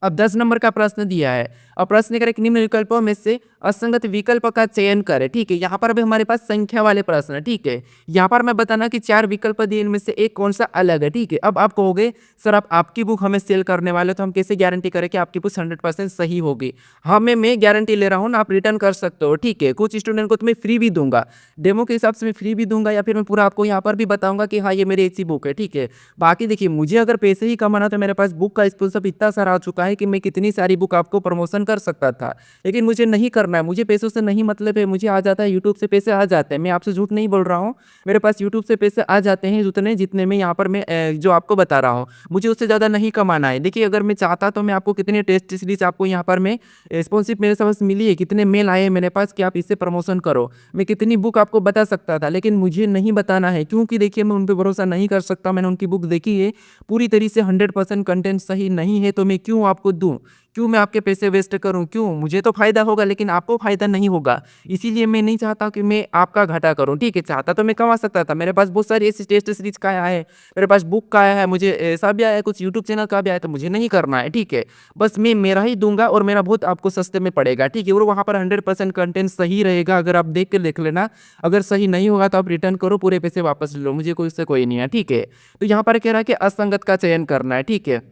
अब 10 नंबर का प्रश्न दिया है, और प्रश्न करें निम्न विकल्पों में से असंगत विकल्प का चयन करें, ठीक है। यहाँ पर भी हमारे पास संख्या वाले प्रश्न है, ठीक है। यहाँ पर मैं बताना कि 4 विकल्प दिए, इनमें से एक कौन सा अलग है, ठीक है। अब आप कहोगे सर आप आपकी बुक हमें सेल करने वाले, तो हम कैसे गारंटी करें कि आपकी बुक 100% सही होगी। हाँ मैं गारंटी ले रहा हूँ ना, आप रिटर्न कर सकते हो, ठीक है। कुछ स्टूडेंट को तो मैं फ्री भी दूंगा, डेमो के हिसाब से मैं फ्री भी दूंगा, या फिर मैं पूरा आपको यहाँ पर भी बताऊंगा कि हाँ ये मेरी ऐसी बुक है, ठीक है। बाकी देखिए मुझे अगर पैसे ही कमाना, तो मेरे पास बुक का स्पॉन्सर इतना सारा आ चुका है कि मैं कितनी सारी बुक आपको प्रमोशन कर सकता था, लेकिन मुझे नहीं करना है। मुझे पैसों से नहीं मतलब है, मुझे आ जाता है यूट्यूब से पैसे आ जाते हैं, मैं आपसे झूठ नहीं बोल रहा हूँ। मेरे पास यूट्यूब से पैसे आ जाते हैं उतने जितने में यहाँ पर मैं जो आपको बता रहा हूँ, मुझे उससे ज़्यादा नहीं कमाना है। देखिए अगर मैं चाहता तो मैं आपको कितने टेस्ट सीरीज आपको यहाँ पर मैं स्पॉन्सरशिप मेरे पास मिली है, कितने मेल आए हैं मेरे पास कि आप इससे प्रमोशन करो, मैं कितनी बुक आपको बता सकता था, लेकिन मुझे नहीं बताना है, क्योंकि देखिए मैं उन पर भरोसा नहीं कर सकता। मैंने उनकी बुक देखी है, पूरी तरीके से 100% कंटेंट सही नहीं है, तो मैं क्यों आपको दूँ, क्यों मैं आपके पैसे वेस्ट करूं, क्यों, मुझे तो फायदा होगा लेकिन आपको फायदा नहीं होगा। इसीलिए मैं नहीं चाहता कि मैं आपका घाटा करूं, ठीक है। चाहता तो मैं कमा सकता था, मेरे पास बहुत सारी ऐसी टेस्ट सीरीज का आया है, मेरे पास बुक का आया है, मुझे ऐसा भी आया है, कुछ यूट्यूब चैनल का भी आया है, तो मुझे नहीं करना है, ठीक है। बस मैं मेरा ही दूंगा, और मेरा बहुत आपको सस्ते में पड़ेगा, ठीक है। और वहाँ पर 100% कंटेंट सही रहेगा, अगर आप देख के देख लेना। अगर सही नहीं होगा तो आप रिटर्न करो, पूरे पैसे वापस ले लो, मुझे कोई उससे कोई नहीं है, ठीक है। तो यहाँ पर कह रहा है कि असंगत का चयन करना है, ठीक है।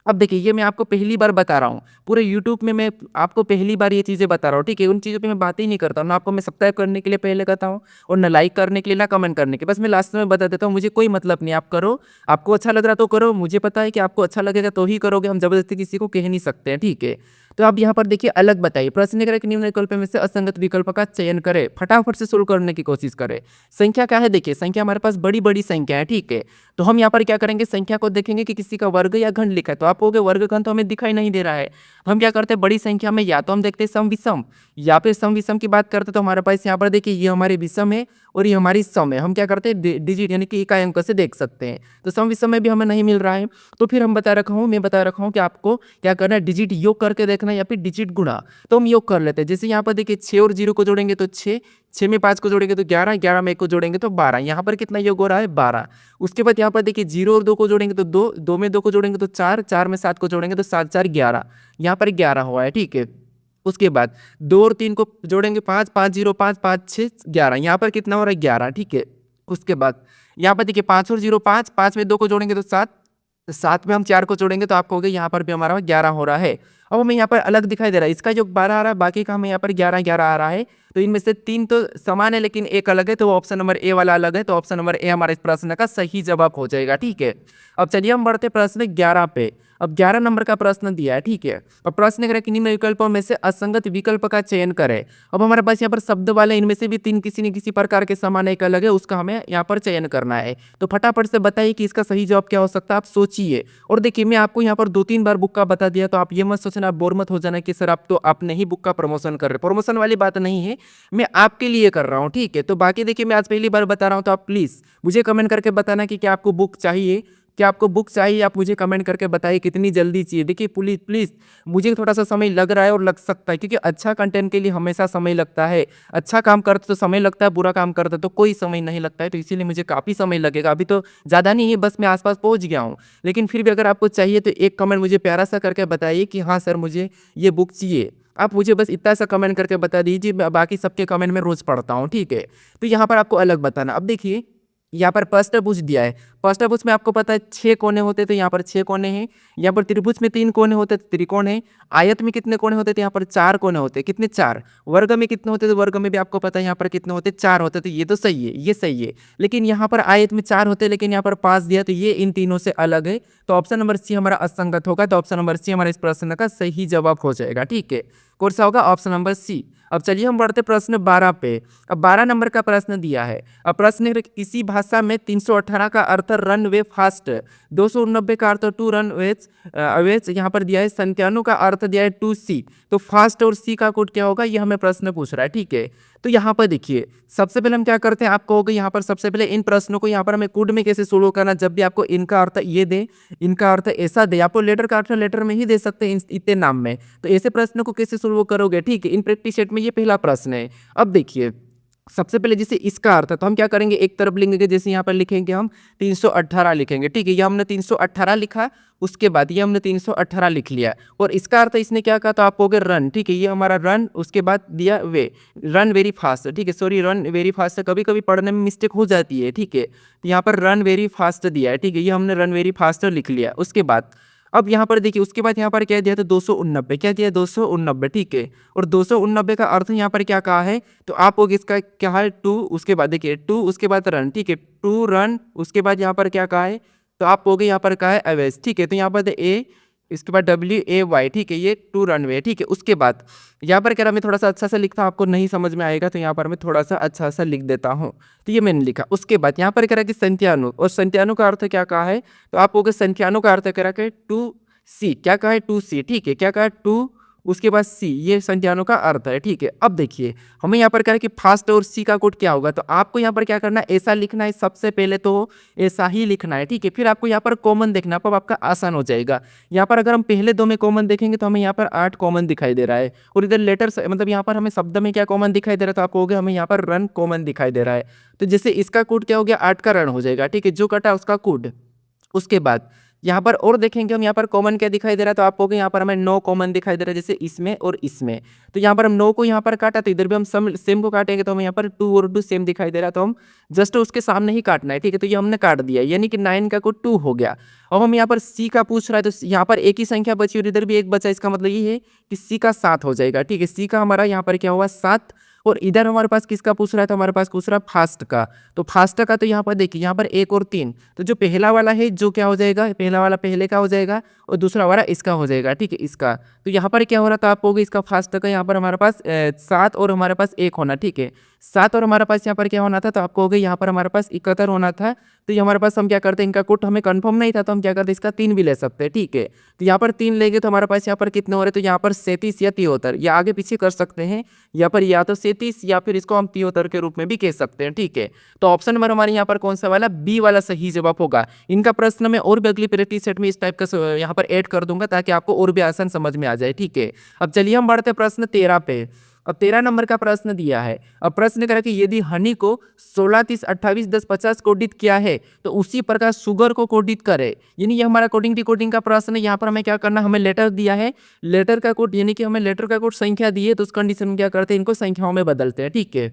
अब देखिए ये मैं आपको पहली बार बता रहा हूँ, पूरे यूट्यूब में मैं आपको पहली बार ये चीज़ें बता रहा हूँ, ठीक है। उन चीज़ों पे मैं बात ही नहीं करता हूँ, ना आपको मैं सब्सक्राइब करने के लिए पहले कहता हूँ, और ना लाइक करने के लिए, ना कमेंट करने के, बस मैं लास्ट में बता देता हूँ, मुझे कोई मतलब नहीं, आप करो, आपको अच्छा लग रहा तो करो, मुझे पता है कि आपको अच्छा लगेगा तो ही करोगे, हम जबरदस्ती किसी को कह नहीं सकते हैं, ठीक है। तो आप यहाँ पर देखिए अलग बताइए, प्रश्न करें कि निम्न विकल्प में से असंगत विकल्प का चयन करें, फटाफट से शुरू करने की कोशिश करें। संख्या क्या है, देखिए संख्या हमारे पास बड़ी बड़ी संख्या है, ठीक है। तो हम यहाँ पर क्या करेंगे, संख्या को देखेंगे कि किसी का वर्ग या घन लिखा है, तो आप कहोगे वर्ग घन तो हमें दिखाई नहीं दे रहा है। हम क्या करते हैं, बड़ी संख्या में या तो हम देखते हैं सम विषम, या फिर सम विषम की बात करते हैं, तो हमारे पास यहाँ पर देखिए ये हमारे विषम है और ये हमारी सम है। हम क्या करते हैं डिजिट यानी कि इकाई अंक से देख सकते हैं, तो सम विषम में भी हमें नहीं मिल रहा है। तो फिर मैं बता रखा हूँ कि आपको क्या करना है, डिजिट योग करके देखना है या फिर डिजिट गुणा। तो हम योग कर लेते हैं, जैसे यहाँ पर देखिए 6 और 0 को जोड़ेंगे तो 6, 6 में 5 को जोड़ेंगे तो 11, 11 में 1 को जोड़ेंगे तो 12। यहाँ पर कितना योग हो रहा है 12। उसके बाद यहाँ पर देखिए 0 और 2 को जोड़ेंगे तो 2, 2 में 2 को जोड़ेंगे तो 4, 4 में 7 को जोड़ेंगे तो 7 4 11। यहाँ पर 11 हुआ है, ठीक है। उसके बाद 2 और 3 को जोड़ेंगे 5, 5 0 5 5 6 11। यहाँ पर कितना हो रहा है 11, ठीक है। उसके बाद यहाँ पर देखिए 5 और 0 5, 5 में 2 को जोड़ेंगे तो 7, 7 में हम 4 को जोड़ेंगे तो आपको हो गया यहाँ पर भी हमारा 11 हो रहा है। अब हमें यहाँ पर अलग दिखाई दे रहा है, इसका जो 12 आ रहा है, बाकी का हमें यहाँ पर 11 आ रहा है। तो इनमें से 3 तो समान है लेकिन एक अलग है, तो ऑप्शन नंबर ए वाला अलग है, तो ऑप्शन नंबर ए हमारे इस प्रश्न का सही जवाब हो जाएगा। ठीक है, अब चलिए हम बढ़ते प्रश्न 11 पे। अब 11 नंबर का प्रश्न दिया है। ठीक है, अब प्रश्न करें कि निम्न विकल्पों में से असंगत विकल्प का चयन करें। अब हमारे पास यहाँ पर शब्द वाले इनमें से भी 3 किसी न किसी प्रकार के समान एक अलग है, उसका हमें यहाँ पर चयन करना है। तो फटाफट से बताइए कि इसका सही जवाब क्या हो सकता है, आप सोचिए। और देखिए मैं आपको यहाँ पर 2-3 बार बुक का बता दिया, तो आप ये मत सोचना, आप बोर मत हो जाना कि सर आप तो अपने ही बुक का प्रमोशन कर रहे। प्रमोशन वाली बात नहीं है, मैं आपके लिए कर रहा हूँ। ठीक है, तो बाकी देखिए मैं आज पहली बार बता रहा हूँ, तो आप प्लीज़ मुझे कमेंट करके बताना कि क्या आपको बुक चाहिए, क्या आपको बुक चाहिए, आप मुझे कमेंट करके बताइए कितनी जल्दी चाहिए। देखिए प्लीज़ प्लीज़ मुझे थोड़ा सा समय लग रहा है और लग सकता है, क्योंकि अच्छा कंटेंट के लिए हमेशा समय लगता है। अच्छा काम करते तो समय लगता है, बुरा काम करते तो कोई समय नहीं लगता है, तो इसीलिए मुझे काफ़ी समय लगेगा। अभी तो ज़्यादा नहीं है, बस मैं आसपास पहुँच गया हूँ, लेकिन फिर भी अगर आपको चाहिए तो एक कमेंट मुझे प्यारा सा करके बताइए कि हाँ सर मुझे ये बुक चाहिए। आप मुझे बस इतना सा कमेंट करके बता दीजिए, बाकी सबके कमेंट में रोज़ पढ़ता हूँ। ठीक है, तो यहाँ पर आपको अलग बताना। अब देखिए यहाँ पर प्रश्नभुज दिया है, प्रश्नभुज में आपको पता है 6 कोने होते, तो यहाँ पर 6 कोने हैं। यहाँ पर त्रिभुज में 3 कोने होते, तो त्रिकोण है। आयत में कितने कोने होते, तो यहाँ पर 4 कोने होते, कितने 4। वर्ग में कितने होते, तो वर्ग में भी आपको पता है यहाँ पर कितने होते, 4 होते, तो ये तो सही है, ये सही है। लेकिन यहाँ पर आयत में 4 होते, लेकिन यहाँ पर 5 दिया, तो ये इन तीनों से अलग है, तो ऑप्शन नंबर सी हमारा असंगत होगा। तो ऑप्शन नंबर सी हमारे इस प्रश्न का सही जवाब हो जाएगा। ठीक है, कौन सा होगा, ऑप्शन नंबर सी। अब चलिए हम बढ़ते प्रश्न 12 पे। अब 12 नंबर का प्रश्न दिया है। अब प्रश्न है किसी भाषा में 318 का अर्थ रन वे फास्ट, 289 का अर्थ टू रन वेज अवेज यहाँ पर दिया है, 97 का अर्थ दिया है टू सी। तो फास्ट और सी का कोड क्या होगा, ये हमें प्रश्न पूछ रहा है। ठीक है, तो यहाँ पर देखिए सबसे पहले हम क्या करते हैं, आपको होगा यहाँ पर सबसे पहले इन प्रश्नों को यहाँ पर हमें कोड में कैसे सोल्व करना। जब भी आपको इनका अर्थ ये दे, इनका अर्थ ऐसा दे, आपको लेटर का अर्थ लेटर में ही दे सकते हैं इतने नाम में, तो ऐसे प्रश्न को कैसे सोल्व करोगे। ठीक है, इन प्रैक्टिस सेट में ये पहला प्रश्न है। अब देखिए सबसे पहले जैसे इसका अर्थ है, तो हम क्या करेंगे, एक तरफ लिखेंगे, जैसे यहाँ पर लिखेंगे हम 318 लिखेंगे। ठीक है, ये हमने 318 लिखा, उसके बाद ये हमने 318 लिख लिया, और इसका अर्थ इसने क्या कहा, तो आप हो गए रन। ठीक है, ये हमारा रन, उसके बाद दिया वे, रन वेरी फास्ट। ठीक है, सॉरी रन वेरी फास्ट, कभी कभी पढ़ने में मिस्टेक हो जाती है। ठीक है, तो यहाँ पर रन वेरी फास्ट दिया है। ठीक है, ये हमने रन वेरी फास्ट लिख लिया। उसके बाद अब यहाँ पर देखिए, उसके बाद यहाँ पर क्या दिया, तो 289, क्या दिया 289। ठीक है, और 289 का अर्थ यहाँ पर क्या कहा है, तो आप लोग इसका क्या है टू, उसके बाद देखिए टू, उसके बाद रन। ठीक है, टू रन, उसके बाद यहाँ पर क्या कहा है, तो आप लोग यहाँ पर कहा है अवेज। ठीक है, तो यहाँ पर ए, इसके बाद WAY। ठीक है, ये टू रनवे। ठीक है, उसके बाद यहाँ पर कह रहा मैं थोड़ा सा अच्छा सा लिखता हूँ, आपको नहीं समझ में आएगा, तो यहाँ पर मैं थोड़ा सा अच्छा सा लिख देता हूँ। तो ये मैंने लिखा। उसके बाद यहाँ पर कह रहा कि 97, और 97 का अर्थ क्या कहा है, तो आप लोग 97 का अर्थ कह रहा है टू सी, क्या कहा है टू सी। ठीक है, क्या कहा है टू, उसके बाद सी, ये 97 का अर्थ है। ठीक है, अब देखिए हमें यहाँ पर कह रहा है कि फास्ट और सी का कोड क्या होगा, तो आपको यहाँ पर क्या करना है, ऐसा लिखना है, सबसे पहले तो ऐसा ही लिखना है। ठीक है, फिर आपको यहाँ पर कॉमन देखना, अब आपका आसान हो जाएगा। यहाँ पर अगर हम पहले 2 में कॉमन देखेंगे तो हमें यहाँ पर 8 कॉमन दिखाई दे रहा है, और इधर लेटर्स मतलब यहाँ पर हमें शब्द में क्या कॉमन दिखाई दे रहा है, तो आपको हो गया हमें यहाँ पर रन कॉमन दिखाई दे रहा है। तो जैसे इसका कोड क्या हो गया, 8 का रन हो जाएगा। ठीक है, जो कटा उसका कोड। उसके बाद यहाँ पर और देखेंगे हम, यहाँ पर कॉमन क्या दिखाई दे रहा है, तो आपको यहाँ पर हमें 9 कॉमन दिखाई दे रहा है, जैसे इसमें और इसमें। तो यहाँ पर हम 9 को यहाँ पर काटा, तो इधर भी हम सेम को काटेंगे, तो हमें यहाँ पर 2 और 2 सेम दिखाई दे रहा है, तो हम जस्ट उसके सामने ही काटना है। ठीक है, तो ये हमने काट दिया, यानी कि 9 का कोड 2 हो गया। अब हम यहाँ पर सी का पूछ रहा है, तो यहाँ पर एक ही संख्या बची और इधर भी एक बचा, इसका मतलब ये है कि सी का 7 हो जाएगा। ठीक है, सी का हमारा यहाँ पर क्या हुआ 7, और इधर हमारे पास किसका पूछ रहा है, तो हमारे पास पूछ रहा है फास्ट का। तो फास्ट का तो यहाँ पर देखिए, यहाँ पर 1 और 3, तो जो पहला वाला है जो क्या हो जाएगा, पहला वाला पहले का हो जाएगा, और दूसरा वाला इसका हो जाएगा। ठीक है, इसका तो यहाँ पर क्या हो रहा था, आप होगा इसका फास्ट का यहाँ पर हमारे पास 7 और हमारे पास 1 होना। ठीक है, 7 और हमारे पास यहाँ पर क्या होना था, तो आपको हो गया यहाँ पर हमारे पास 71 होना था। तो ये हमारे पास हम क्या करते हैं, इनका कोड हमें कंफर्म नहीं था, तो हम क्या करते हैं, इसका 3 भी ले सकते हैं। ठीक है, तो यहाँ पर 3 लेंगे तो हमारे पास यहाँ पर कितने हो रहे, तो यहाँ पर 37 या 73, या आगे पीछे कर सकते हैं, यहाँ पर या तो 37 या फिर इसको हम 73 के रूप में भी कह सकते हैं। ठीक है, तो ऑप्शन नंबर हमारे यहाँ पर कौन सा वाला, बी वाला सही जवाब होगा। इनका प्रश्न मैं और भी अगली प्रैक्टिस सेट में इस टाइप का यहाँ पर ऐड कर दूंगा, ताकि आपको और भी आसान समझ में आ जाए। ठीक है, अब चलिए हम बढ़ते प्रश्न 13 पे। अब 13 नंबर का प्रश्न दिया है। अब प्रश्न करा कि यदि हनी को 16, 30, 28, 10, 50 कोडित किया है, तो उसी प्रकार शुगर को कोडित करे। यानी ये हमारा कोडिंग डिकोडिंग का प्रश्न है। यहाँ पर हमें क्या करना, हमें लेटर दिया है, लेटर का कोड, यानी कि हमें लेटर का कोड संख्या दी है, तो उस कंडीशन में क्या करते हैं, इनको संख्याओं में बदलते हैं। ठीक है,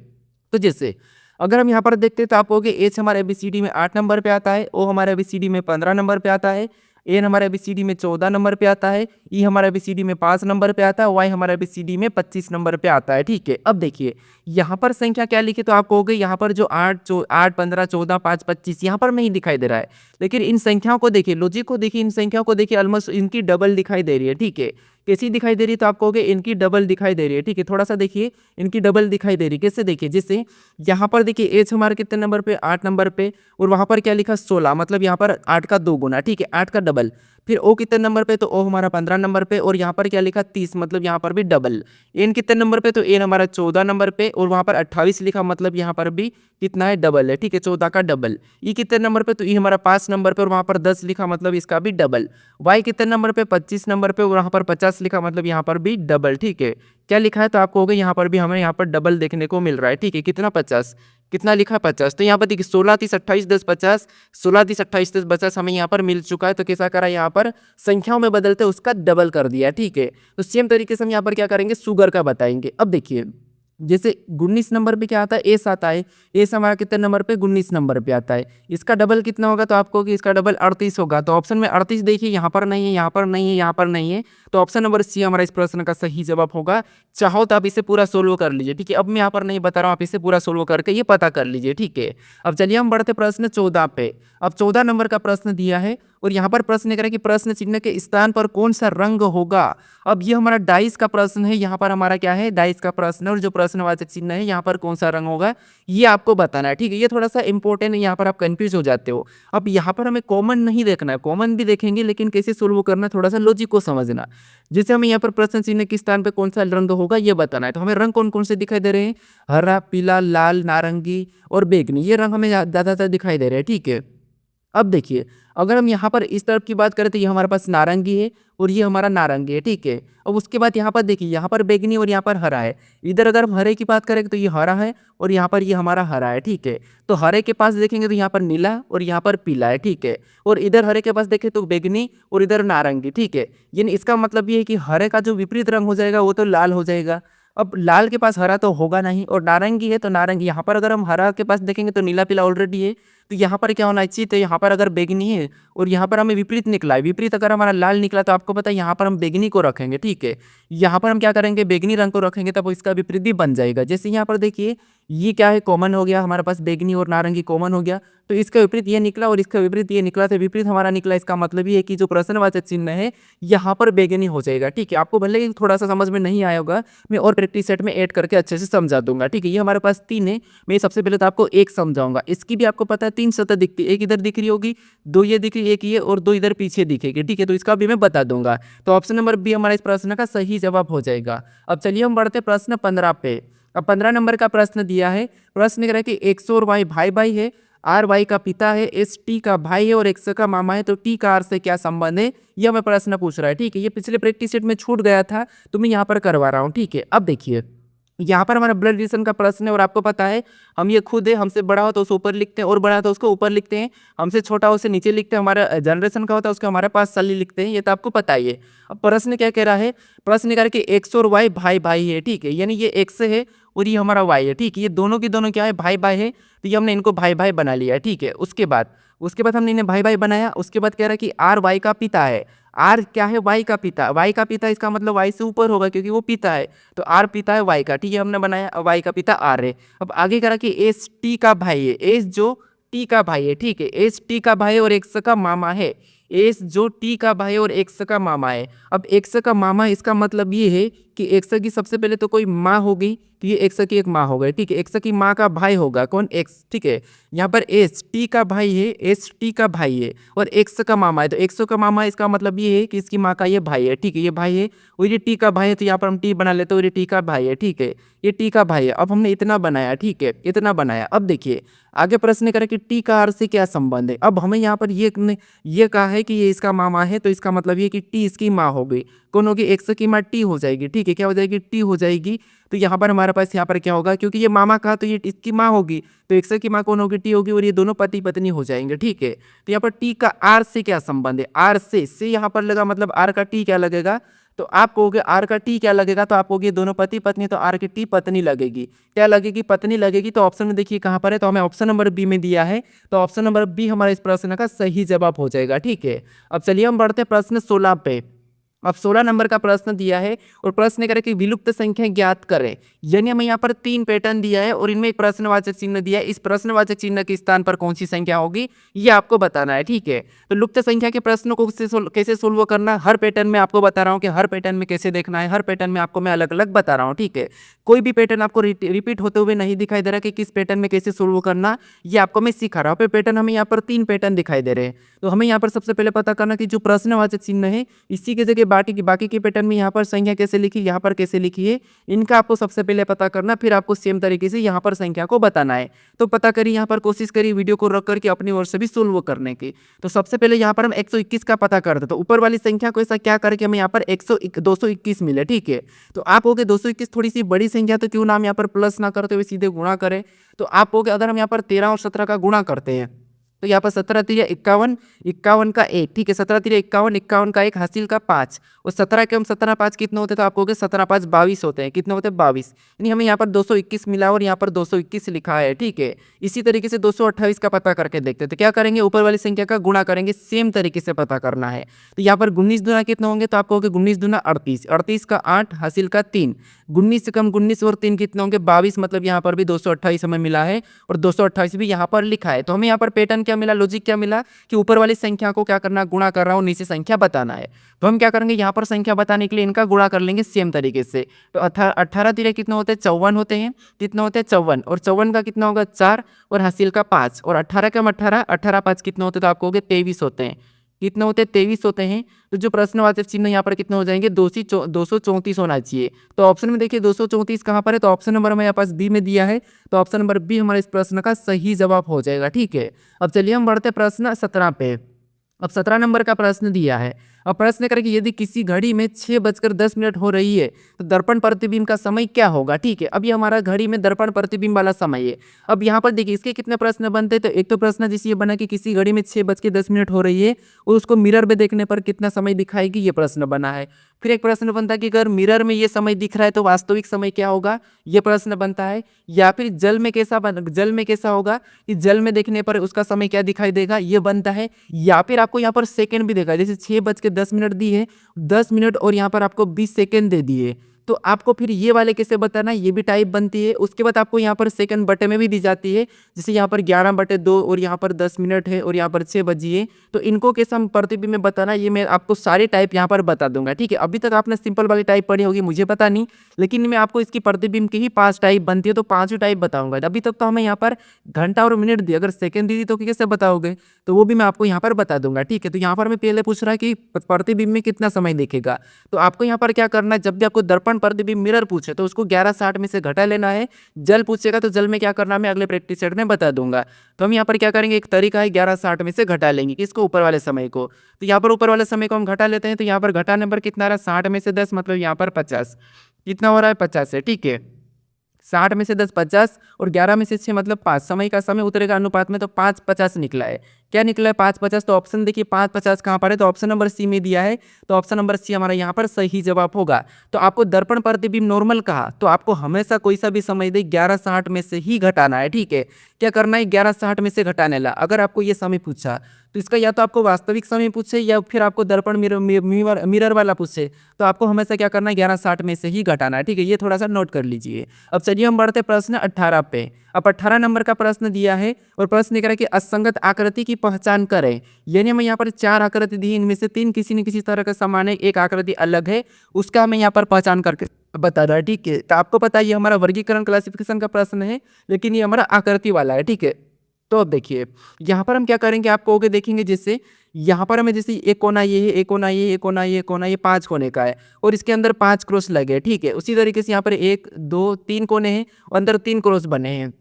तो जैसे अगर हम यहाँ पर देखते हैं तो आप कहोगे एच हमारे ABCD में 8 नंबर पे आता है, ओ हमारे ABCD में 15 नंबर पे आता है, एन हमारे ABCD में 14 नंबर पे आता है, ई हमारे ABCD में 5 नंबर पे आता है, वाई हमारे ABCD में 25 नंबर पे आता है। ठीक है, अब देखिए यहाँ पर संख्या क्या लिखी, तो आप कहोगे यहाँ पर जो 8, 15, 14, 5, 25 यहाँ पर नहीं दिखाई दे रहा है, लेकिन इन संख्याओं को देखिए, लॉजिक को देखिए, इन संख्याओं को देखिए, ऑलमोस्ट इनकी डबल दिखाई दे रही है। ठीक है, कैसी दिखाई दे रही है, तो आप कहोगे इनकी डबल दिखाई दे रही है। ठीक है, थोड़ा सा देखिए, इनकी डबल दिखाई दे रही है। कैसे देखिए, जैसे यहाँ पर देखिए एच हमारे कितने नंबर पे, 8 नंबर पे, और वहाँ पर क्या लिखा 16, मतलब यहाँ पर 8 का 2 गुना। ठीक है, 8 का डबल। फिर ओ कितने नंबर पे, तो ओ हमारा 15 नंबर पे, और यहाँ पर क्या लिखा 30, मतलब यहाँ पर भी डबल। एन कितने नंबर पे, तो एन हमारा 14 नंबर पे, और वहाँ पर 28 लिखा, मतलब यहाँ पर भी कितना है, डबल है। ठीक है, 14 का डबल। ई कितने नंबर पे, तो ई हमारा 5 नंबर पे, और वहाँ पर 10 लिखा, मतलब इसका भी डबल। वाई कितने नंबर पे, 25 नंबर पे, और वहाँ पर 50 लिखा, मतलब यहाँ पर भी डबल। ठीक है, क्या लिखा है, तो आपको हो गया यहाँ पर भी हमें यहाँ पर डबल देखने को मिल रहा है। ठीक है, कितना 50, कितना लिखा 50, तो यहाँ पर देखिए 16, 30, 28, 10, 50, 16, 30, 28, 10, 50 हमें यहाँ पर मिल चुका है। तो कैसा करा, यहाँ पर संख्याओं में बदलते उसका डबल कर दिया। ठीक है, तो सेम तरीके से हम यहाँ पर क्या करेंगे, शुगर का बताएंगे। अब देखिए जैसे 19 नंबर पे क्या आता है, एस आता है, एस हमारा कितने नंबर पे, 19 नंबर पे आता है। इसका डबल कितना होगा, तो आपको कि इसका डबल 38 होगा। तो ऑप्शन में 38 देखिए, यहाँ पर नहीं है, यहाँ पर नहीं है, यहाँ पर नहीं है, तो ऑप्शन नंबर सी हमारा इस प्रश्न का सही जवाब होगा। चाहो तो आप इसे पूरा सोल्व कर लीजिए। ठीक है, अब मैं यहाँ पर नहीं बता रहा हूँ, आप इसे पूरा सोल्व करके ये पता कर लीजिए। ठीक है, अब चलिए हम बढ़ते प्रश्न 14 पे। अब 14 नंबर का प्रश्न दिया है, और यहाँ पर प्रश्न करें कि प्रश्न चिन्ह के स्थान पर कौन सा रंग होगा। अब ये हमारा डाइस का प्रश्न है, यहाँ पर हमारा क्या है, डाइस का प्रश्न है, और जो प्रश्नवाचक चिन्ह है यहाँ पर कौन सा रंग होगा ये आपको बताना है। ठीक है, ये थोड़ा सा इंपॉर्टेंट है, यहाँ पर आप कंफ्यूज हो जाते हो। अब यहाँ पर हमें कॉमन नहीं देखना है, कॉमन भी देखेंगे, लेकिन कैसे सोल्व करना है, थोड़ा सा लॉजिक को समझना। जैसे हमें यहाँ पर प्रश्न चिन्ह के स्थान पर कौन सा रंग होगा ये बताना है, तो हमें रंग कौन कौन से दिखाई दे रहे हैं, हरा, पीला, लाल, नारंगी और बैंगनी, ये रंग हमें ज़्यादातर दिखाई दे रहे हैं। ठीक है, अब देखिए अगर हम यहाँ पर इस तरफ की बात करें तो ये हमारे पास नारंगी है, और ये हमारा नारंगी है। ठीक है, अब उसके बाद यहाँ पर देखिए, यहाँ पर बैंगनी और यहाँ पर हरा है। इधर अगर हम हरे की बात करें तो ये हरा है, और यहाँ पर ये हमारा हरा है। ठीक है, तो हरे के पास देखेंगे तो यहाँ पर नीला और यहाँ पर पीला है। ठीक है, और इधर हरे के पास देखें तो बैंगनी और इधर नारंगी। ठीक है, यानी इसका मतलब ये है कि हरे का जो विपरीत रंग हो जाएगा वो तो लाल हो जाएगा। अब लाल के पास हरा तो होगा नहीं, और नारंगी है तो नारंगी, यहाँ पर अगर हम हरा के पास देखेंगे तो नीला पीला ऑलरेडी है, तो यहाँ पर क्या होना चाहिए, तो यहाँ पर अगर बैंगनी है और यहाँ पर हमें विपरीत निकला है, विपरीत अगर हमारा लाल निकला तो आपको पता है यहाँ पर हम बैंगनी को रखेंगे। ठीक है, यहाँ पर हम क्या करेंगे, बैंगनी रंग को रखेंगे, तब इसका विपरीत भी बन जाएगा। जैसे यहाँ पर देखिए ये क्या है, कॉमन हो गया हमारे पास, बैंगनी और नारंगी कॉमन हो गया, तो इसका विपरीत ये निकला और इसका विपरीत ये निकला, तो विपरीत हमारा निकला, इसका मतलब ये है कि जो प्रश्नवाचक चिन्ह है यहाँ पर बैंगनी हो जाएगा। ठीक है, आपको भले ही थोड़ा सा समझ में नहीं आया होगा, मैं और प्रैक्टिस सेट में ऐड करके अच्छे से समझा दूंगा। ठीक है, ये हमारे पास 3 है, मैं सबसे पहले तो आपको एक समझाऊंगा। इसकी भी आपको पता है 3 सतह दिखती है, एक इधर दिख रही होगी, 2 ये दिख रही, एक ये और 2 इधर पीछे दिखेगी। ठीक है, तो इसका भी मैं बता दूंगा। तो ऑप्शन नंबर बी हमारा इस प्रश्न का सही जवाब हो जाएगा। अब चलिए हम बढ़ते प्रश्न 15 पे। अब 15 नंबर का प्रश्न दिया है, प्रश्न कह रहा है कि एक्स और वाई भाई भाई है, आर वाई का पिता है, एस टी का भाई है और एक्स का मामा है, तो टी का आर से क्या संबंध है, यह हमें प्रश्न पूछ रहा है। ठीक है, ये पिछले प्रैक्टिस सेट में छूट गया था, तो मैं यहाँ पर करवा रहा हूँ। ठीक है, अब देखिए यहाँ पर हमारा ब्लड रिलेशन का प्रश्न है, और आपको पता है हम ये खुद है, हमसे बड़ा हो तो उसको ऊपर लिखते हैं, और बड़ा हो तो उसको ऊपर लिखते हैं, हमसे छोटा हो उसे नीचे लिखते हैं, हमारा जनरेशन का होता है उसको हमारे पास साली लिखते हैं, ये तो आपको पता ही है। अब प्रश्न क्या कह रहा है, प्रश्न कह रहा है कि एक्स और वाई भाई भाई है। ठीक है, यानी ये एक्स है और ये हमारा वाई है। ठीक है, ये दोनों की दोनों क्या है, भाई भाई है, तो ये हमने इनको भाई भाई बना लिया है। ठीक है, उसके बाद हमने इन्हें भाई भाई बनाया। उसके बाद कह रहा है कि आर वाई का पिता है, आर क्या है, वाई का पिता, वाई का पिता इसका मतलब वाई से ऊपर होगा क्योंकि वो पिता है, तो आर पिता है वाई का। ठीक है, हमने बनाया, वाई का पिता आर है। अब आगे करा कि एस टी का भाई है, एस जो टी का भाई है। ठीक है, एस टी का भाई और एक्स का मामा है, एस जो टी का भाई और एक्स का मामा है। अब एक्स का मामा इसका मतलब ये है कि एक्स की सबसे पहले तो कोई माँ होगी, तो ये एक्स की एक माँ हो गई। ठीक है, एक्स की माँ का भाई होगा कौन, एक्स। ठीक है, यहाँ पर एस टी का भाई है, एस टी का भाई है और एक्स का मामा है, तो एक्स का मामा इसका मतलब ये है कि इसकी माँ का ये भाई है। ठीक है, ये भाई है और ये टी का भाई है, तो यहाँ पर हम टी बना लेते हैं और ये टी का भाई है। ठीक है, ये टी का भाई है। अब हमने इतना बनाया। ठीक है, इतना बनाया। अब देखिए आगे प्रश्न करें कि टी का आर से क्या संबंध है। अब हमें यहाँ पर ये कहा है कि ये इसका मामा है, तो इसका मतलब ये कि टी इसकी माँ हो गई, कौन होगी, एक्स की माँ टी हो जाएगी। ठीक है, क्या हो जाएगी, टी हो जाएगी। तो यहाँ पर हमारे पास यहाँ पर क्या होगा, क्योंकि ये मामा कहा तो ये इसकी माँ होगी, तो एक्स की माँ कौन होगी, टी होगी, और ये दोनों पति पत्नी हो जाएंगे। ठीक है, तो यहाँ पर टी का आर से क्या संबंध है, आर से यहाँ पर लगा, मतलब आर का टी क्या लगेगा, तो आप कहोगे आर का टी क्या लगेगा, तो आप कहोगे दोनों पति पत्नी, तो आर की टी पत्नी लगेगी। क्या लगेगी? पत्नी लगेगी। तो ऑप्शन में देखिए कहाँ पर है, तो हमें ऑप्शन नंबर बी में दिया है, तो ऑप्शन नंबर बी हमारा इस प्रश्न का सही जवाब हो जाएगा। ठीक है, अब चलिए हम बढ़ते हैं प्रश्न 16 पे। अब 16 नंबर का प्रश्न दिया है और प्रश्न करें कि विलुप्त संख्या ज्ञात करें। यानी हमें यहाँ पर 3 पैटर्न दिया है और इनमें एक प्रश्नवाचक चिन्ह दिया है। इस प्रश्नवाचक चिन्ह के स्थान पर कौन सी संख्या होगी ये आपको बताना है। ठीक है, तो लुप्त संख्या के प्रश्नों को कैसे सोल्व करना, हर पैटर्न में आपको बता रहा हूँ कि हर पैटर्न में कैसे देखना है, हर पैटर्न में आपको मैं अलग अलग बता रहा हूँ। ठीक है, कोई भी पैटर्न आपको रिपीट होते हुए नहीं दिखाई दे रहा कि किस पैटर्न में कैसे सोल्व करना, ये आपको मैं सिखा रहा हूँ। पैटर्न हमें यहाँ पर 3 पैटर्न दिखाई दे रहे हैं। तो हमें यहाँ पर सबसे पहले पता करना कि जो प्रश्नवाचक चिन्ह है इसी की जगह बाकी के पैटर्न में यहाँ पर संख्या कैसे लिखी, यहाँ पर कैसे लिखी है, इनका आपको सबसे पहले पता करना, फिर आपको सेम तरीके से यहाँ पर संख्या को बताना है। तो पता करिए, यहाँ पर कोशिश करिए वीडियो को रख करके अपनी ओर से भी सोल्व करने की। तो सबसे पहले यहाँ पर हम 121 का पता करते, तो ऊपर वाली संख्या को ऐसा क्या करके हमें यहाँ पर 221 मिले। ठीक है, तो आप हो गए 221 थोड़ी सी बड़ी संख्या, तो क्यों ना हम यहाँ पर प्लस ना करते हुए सीधे गुणा करें। तो आप हो गए, अगर हम यहाँ पर 13 और 17 का गुणा करते हैं तो यहाँ पर 17 तिरिया 51, 51 का 1। ठीक है, 17 तिरिया 51, 51 का 1, हासिल का 5 और 17 के हम 17 5 कितने होते हैं, तो आप कहोगे 17 5 22 होते हैं। कितने होते हैं? 22। यानी हमें यहाँ पर 221 मिला और यहाँ पर 221 लिखा है। ठीक है, इसी तरीके से 228 का पता करके देखते हैं। तो क्या करेंगे, ऊपर वाली संख्या का गुणा करेंगे, सेम तरीके से पता करना है। तो यहाँ पर 19 दूना कितने होंगे, तो आप कहोगे 19 दूना 38, 38 का 8, हासिल का 3, 19 से कम 19 और 3 कितने होंगे, 22। मतलब यहाँ पर भी 228 हमें मिला है और 228 भी यहाँ पर लिखा है। तो हमें यहाँ पर पैटर्न क्या मिला, लॉजिक क्या मिला कि ऊपर वाली संख्या को क्या करना, गुणा कर रहा हूँ, नीचे संख्या बताना है। तो हम क्या करेंगे, यहाँ पर संख्या बताने के लिए इनका गुणा कर लेंगे सेम तरीके से। तो 18 तिरे कितने होते हैं, 54 होते हैं। कितने होते हैं, 54, और 54 का कितना होगा, 4 और हासिल का 5 और 18 का 18, 18 5 कितने होते हैं, तो आप कहोगे 23 होते हैं। कितने होते हैं, 23 होते हैं। तो जो प्रश्नवाचक चिन्ह यहाँ पर कितने हो जाएंगे, 234 होना चाहिए। तो ऑप्शन में देखिए 234 कहाँ पर है, तो ऑप्शन नंबर हमें यहाँ पास बी में दिया है, तो ऑप्शन नंबर बी हमारे इस प्रश्न का सही जवाब हो जाएगा। ठीक है, अब चलिए हम बढ़ते प्रश्न 17 पे। अब 17 नंबर का प्रश्न दिया है। अब प्रश्न करें कि यदि किसी घड़ी में 6:10 हो रही है तो दर्पण प्रतिबिंब का समय क्या होगा। ठीक है, अब ये हमारा घड़ी में दर्पण प्रतिबिंब वाला समय है। अब यहाँ पर देखिए इसके कितने प्रश्न बनते हैं, तो एक तो प्रश्न जैसे ये बना कि किसी घड़ी में 6:10 हो रही है और उसको मिरर में देखने पर कितना समय दिखाएगी, ये प्रश्न बना है। फिर एक प्रश्न बनता है कि अगर मिरर में ये समय दिख रहा है तो वास्तविक समय क्या होगा, ये प्रश्न बनता है। या फिर जल में कैसा होगा कि जल में देखने पर उसका समय क्या दिखाई देगा, ये बनता है। या फिर आपको यहाँ पर सेकंड भी देखा है, जैसे 6:10 दी है, 10 मिनट और यहाँ पर आपको 20 सेकंड दे दिए, तो आपको फिर ये वाले कैसे बताना, ये भी टाइप बनती है। उसके बाद आपको यहाँ पर सेकंड बटे में भी दी जाती है, जैसे यहाँ पर 11/2 और यहाँ पर 10 मिनट है और यहाँ पर 6 बजिए, तो इनको कैसे हम प्रतिबिंब में बताना, ये मैं आपको सारे टाइप यहाँ पर बता दूंगा। ठीक है, अभी तक आपने सिंपल वाली टाइप पढ़ी होगी, मुझे पता नहीं, लेकिन मैं आपको इसकी प्रतिबिंब की ही 5 टाइप बनती है, तो 5 टाइप बताऊंगा। अभी तक तो हमें यहाँ पर घंटा और मिनट दी, अगर सेकंड दी तो कैसे बताओगे, तो वो भी मैं आपको यहाँ पर बता दूंगा। ठीक है, तो यहाँ पर मैं पहले पूछ रहा है कि प्रतिबिंब में कितना समय दिखेगा, तो आपको यहाँ पर क्या करना है, जब भी आपको दर्पण प्रतिबिंब मिरर पूछे तो उसको 11:60 में से घटा लेना है। जल पूछेगा तो जल में क्या करना मैं अगले प्रैक्टिस सेट में बता दूंगा। तो हम यहाँ पर क्या करेंगे, एक तरीका है 11:60 में से घटा लेंगे किसको, ऊपर वाले समय को। तो यहाँ पर ऊपर वाले समय को हम घटा लेते हैं, तो यहाँ पर घटा नंबर कितना रहा, 60 में से 10 मतलब यहाँ पर 50, कितना हो रहा है, 50 है। ठीक है, 60 में से 10 50 और 11 में से 6 मतलब 5, समय का समय उतरेगा अनुपात में, तो 5:50 निकला है। क्या निकला है, 5:50। तो ऑप्शन देखिए 5:50 कहाँ पर है, तो ऑप्शन नंबर सी में दिया है, तो ऑप्शन नंबर सी हमारा यहाँ पर सही जवाब होगा। तो आपको दर्पण प्रतिबिंब नॉर्मल कहा, तो आपको हमेशा कोई सा भी समय दे 11:60 में से ही घटाना है। ठीक है, क्या करना है, 11:60 में से घटाने ला। अगर आपको ये समय पूछा तो इसका या तो आपको वास्तविक समय पूछे या फिर आपको दर्पण मिरर वाला पूछे, तो आपको हमेशा क्या करना है, 11:60 में से ही घटाना है। ठीक है, ये थोड़ा सा नोट कर लीजिए। अब चलिए हम बढ़ते प्रश्न 18 पे। अब 18 नंबर का प्रश्न दिया है और प्रश्न ये कह रहा है कि असंगत आकृति की पहचान करें। यानी हमें यहाँ पर 4 आकृति दी, इनमें से 3 किसी न किसी तरह का समान है, एक आकृति अलग है, उसका हमें यहाँ पर पहचान करके बता रहा है। ठीक है, तो आपको पता है ये हमारा वर्गीकरण क्लासिफिकेशन का प्रश्न है, लेकिन ये हमारा आकृति वाला है। ठीक है, तो अब देखिए यहाँ पर हम क्या करेंगे, आप कहोगे देखेंगे, जैसे यहाँ पर हमें जैसे एक कोना ये है, एक कोना ये, एक कोना ये, कोना ये 5 कोने का है और इसके अंदर 5 क्रॉस लगे। ठीक है, उसी तरीके से यहाँ पर 1 2 3 कोने हैं और अंदर 3 क्रॉस बने हैं।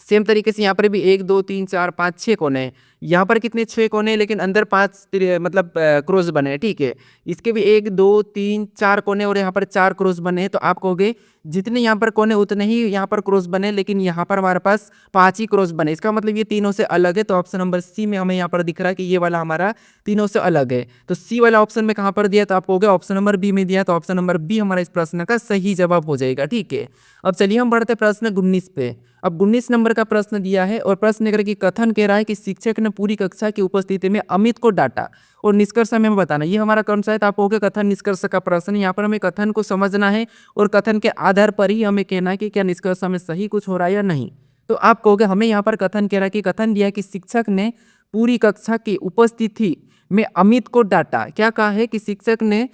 सेम तरीके से यहाँ पर भी 1 2 3 4 5 6 कोने हैं, यहाँ पर कितने 6 कोने हैं, लेकिन अंदर 5 मतलब क्रॉस बने हैं, ठीक है। इसके भी 1 2 3 4 कोने और यहाँ पर 4 क्रॉस बने हैं, तो आप कहोगे जितने यहाँ पर कोने उतने ही यहाँ पर क्रॉस बने, लेकिन यहाँ पर हमारे पास 5 ही क्रॉस बने। इसका मतलब ये तीनों से अलग है। तो ऑप्शन नंबर सी में हमें यहाँ पर दिख रहा है कि ये वाला हमारा तीनों से अलग है। तो सी वाला ऑप्शन में कहाँ पर दिया, तो आप कहोगे ऑप्शन नंबर बी में दिया, तो ऑप्शन नंबर बी हमारा इस प्रश्न का सही जवाब हो जाएगा, ठीक है। अब चलिए हम बढ़ते प्रश्न 19 पे। अब 19 नंबर का प्रश्न दिया है और प्रश्न करके कथन कह रहा है कि शिक्षक ने पूरी कक्षा की उपस्थिति में अमित को डांटा और निष्कर्ष हमें बताना। ये हमारा कौन सा है, तो आप कहोगे कथन निष्कर्ष का प्रश्न। यहाँ पर हमें कथन को समझना है और कथन के आधार पर ही हमें कहना है कि क्या निष्कर्ष में सही कुछ हो रहा है या नहीं। तो आप कहोगे हमें यहाँ पर कथन कह रहा है कि कथन दिया कि शिक्षक ने पूरी कक्षा की उपस्थिति में अमित को डांटा। क्या कहा है कि शिक्षक ने,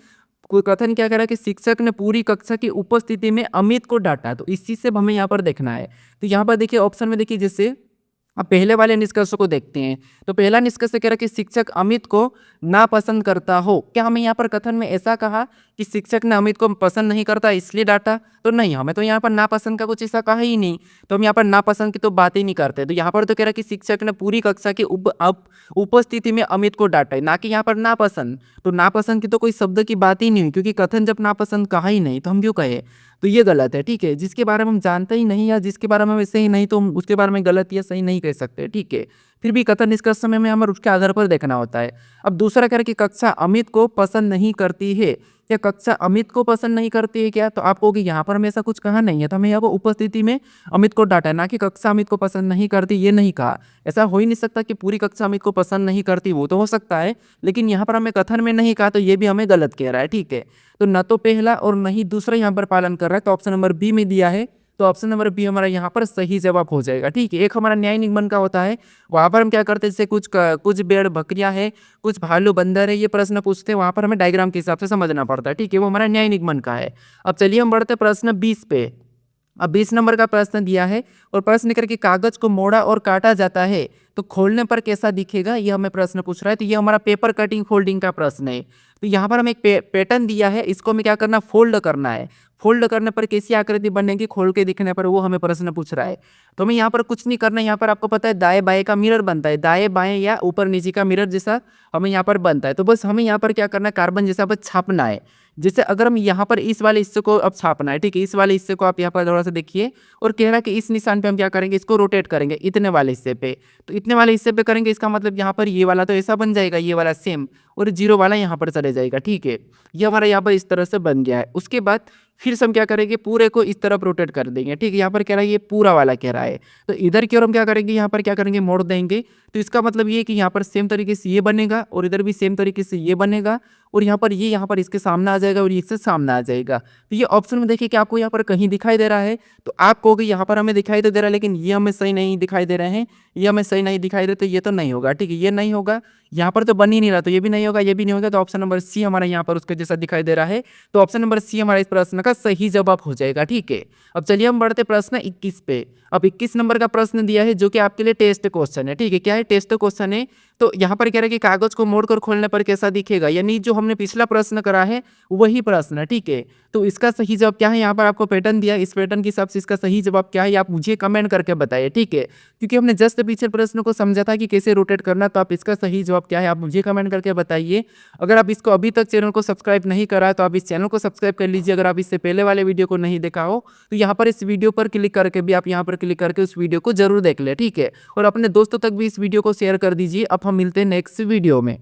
कोई कथन क्या कह रहा है कि शिक्षक ने पूरी कक्षा की उपस्थिति में अमित को डांटा। तो इस चीज से हमें यहाँ पर देखना है। तो यहाँ पर देखिए ऑप्शन में देखिए, जैसे अब पहले वाले निष्कर्ष को देखते हैं। तो पहला निष्कर्ष कह रहा है कि शिक्षक अमित को नापसंद करता हो। क्या हमें यहाँ पर कथन में ऐसा कहा कि शिक्षक ने अमित को पसंद नहीं करता इसलिए डांटा? तो नहीं, हमें तो यहाँ पर नापसंद का कुछ ऐसा कहा ही नहीं। तो हम यहाँ पर नापसंद की तो बात ही नहीं करते। तो यहाँ पर तो कह रहा है कि शिक्षक ने पूरी कक्षा की उपस्थिति में अमित को डांटा है, ना कि यहाँ पर नापसंद। तो नापसंद की तो कोई शब्द की बात ही नहीं हुई, क्योंकि कथन जब नापसंद कहा ही नहीं तो हम क्यों कहे। तो ये गलत है, ठीक है। जिसके बारे में हम जानते ही नहीं या जिसके बारे में वैसे ही नहीं, तो हम उसके बारे में गलत या सही नहीं कह सकते, ठीक है। फिर भी कथन निष्कर्ष समय में हमें उसके आधार पर देखना होता है। अब दूसरा कह रहा है कि कक्षा अमित को पसंद नहीं करती है। क्या कक्षा अमित को पसंद नहीं करती है क्या? तो आप कहोगे यहाँ पर हमें ऐसा कुछ कहा नहीं है, तो हमें यहाँ पर उपस्थिति में अमित को डांटा है, ना कि कक्षा अमित को पसंद नहीं करती ये नहीं कहा। ऐसा हो ही नहीं सकता कि पूरी कक्षा अमित को पसंद नहीं करती, वो तो हो सकता है, लेकिन यहाँ पर हमें कथन में नहीं कहा, तो ये भी हमें गलत कह रहा है, ठीक है। तो न तो पहला और न ही दूसरा यहाँ पर पालन कर रहा है। तो ऑप्शन नंबर बी में दिया है, तो ऑप्शन नंबर बी हमारा यहाँ पर सही जवाब हो जाएगा, ठीक है। एक हमारा न्याय निगमन का होता है, वहाँ पर हम क्या करते हैं, जैसे कुछ भेड़ बकरियां है, कुछ भालू बंदर है, ये प्रश्न पूछते हैं, वहाँ पर हमें डायग्राम के हिसाब से समझना पड़ता है, ठीक है। वो हमारा न्याय निगमन का है। अब चलिए हम बढ़ते प्रश्न 20 पे। अब 20 नंबर का प्रश्न दिया है और प्रश्न करके कागज को मोड़ा और काटा जाता है तो खोलने पर कैसा दिखेगा, ये हमें प्रश्न पूछ रहा है। तो ये हमारा पेपर कटिंग फोल्डिंग का प्रश्न है। तो यहाँ पर हमें एक पैटर्न दिया है, इसको हमें क्या करना, फोल्ड करना है। फोल्ड करने पर कैसी आकृति बनेगी, खोल के दिखने पर, वो हमें प्रश्न पूछ रहा है। तो हमें यहाँ पर कुछ नहीं करना है। यहाँ पर आपको पता है दाएं बाएं का मिरर बनता है, दाएं बाएं या ऊपर नीचे का मिरर जैसा हमें यहाँ पर बनता है। तो बस हमें यहाँ पर क्या करना है, कार्बन जैसा बस छापना है। जैसे अगर हम यहाँ पर इस वाले हिस्से को अब छापना है, ठीक है। इस वाले हिस्से को आप यहाँ पर थोड़ा सा देखिए और कह रहा है कि इस निशान पे हम क्या करेंगे, इसको रोटेट करेंगे इतने वाले हिस्से पे। तो इतने वाले हिस्से पे करेंगे, इसका मतलब यहाँ पर ये वाला तो ऐसा बन जाएगा, ये वाला सेम, और जीरो वाला यहाँ पर चले जाएगा, ठीक है। ये हमारा यहाँ पर इस तरह से बन गया है। उसके बाद फिर से हम क्या करेंगे, पूरे को इस तरफ रोटेट कर देंगे, ठीक है। यहाँ पर कह रहा है ये पूरा वाला कह रहा है, तो इधर की ओर हम क्या करेंगे, यहाँ पर क्या करेंगे, मोड़ देंगे। तो इसका मतलब ये कि यहाँ पर सेम तरीके से ये बनेगा और इधर भी सेम तरीके से ये बनेगा, और यहाँ पर ये यहाँ पर इसके सामने आ जाएगा और इससे सामने आ जाएगा। तो ये ऑप्शन में देखिए कि आपको यहाँ पर कहीं दिखाई दे रहा है, तो आप कहोगे यहाँ पर हमें दिखाई तो दे रहा है, लेकिन ये हमें सही नहीं दिखाई दे रहे हैं, ये हमें सही नहीं दिखाई दे, तो ये तो नहीं होगा, ठीक है। ये नहीं होगा, यहाँ पर तो बन ही नहीं रहा, तो ये भी नहीं होगा, ये भी नहीं होगा। तो ऑप्शन नंबर सी हमारा यहाँ पर उसके जैसा दिखाई दे रहा है। तो ऑप्शन नंबर सी हमारा इस प्रश्न का सही जवाब हो जाएगा, ठीक है। अब चलिए हम बढ़ते प्रश्न 21 पे। अब 21 नंबर का प्रश्न दिया है जो कि आपके लिए टेस्ट क्वेश्चन है, ठीक है। क्या है, टेस्ट क्वेश्चन है। तो यहाँ पर कह रहा है कि कागज को मोड़कर खोलने पर कैसा दिखेगा, यानी जो हमने पिछला प्रश्न करा है वही प्रश्न है, ठीक है। तो इसका सही जवाब क्या है, यहाँ पर आपको पैटर्न दिया, इस पैटर्न के हिसाब से इसका सही जवाब क्या है आप मुझे कमेंट करके बताइए, ठीक है। क्योंकि हमने जस्ट पीछे प्रश्न को समझा था कि कैसे रोटेट करना, तो आप इसका सही जवाब क्या है आप मुझे कमेंट करके बताइए। अगर आप इसको अभी तक चैनल को सब्सक्राइब नहीं करा है तो आप इस चैनल को सब्सक्राइब कर लीजिए। अगर आप इससे पहले वाले वीडियो को नहीं देखा हो तो यहाँ पर इस वीडियो पर क्लिक करके भी आप यहाँ पर क्लिक करके उस वीडियो को जरूर देख ले, ठीक है। और अपने दोस्तों तक भी इस वीडियो को शेयर कर दीजिए। अब हम मिलते हैं नेक्स्ट वीडियो में।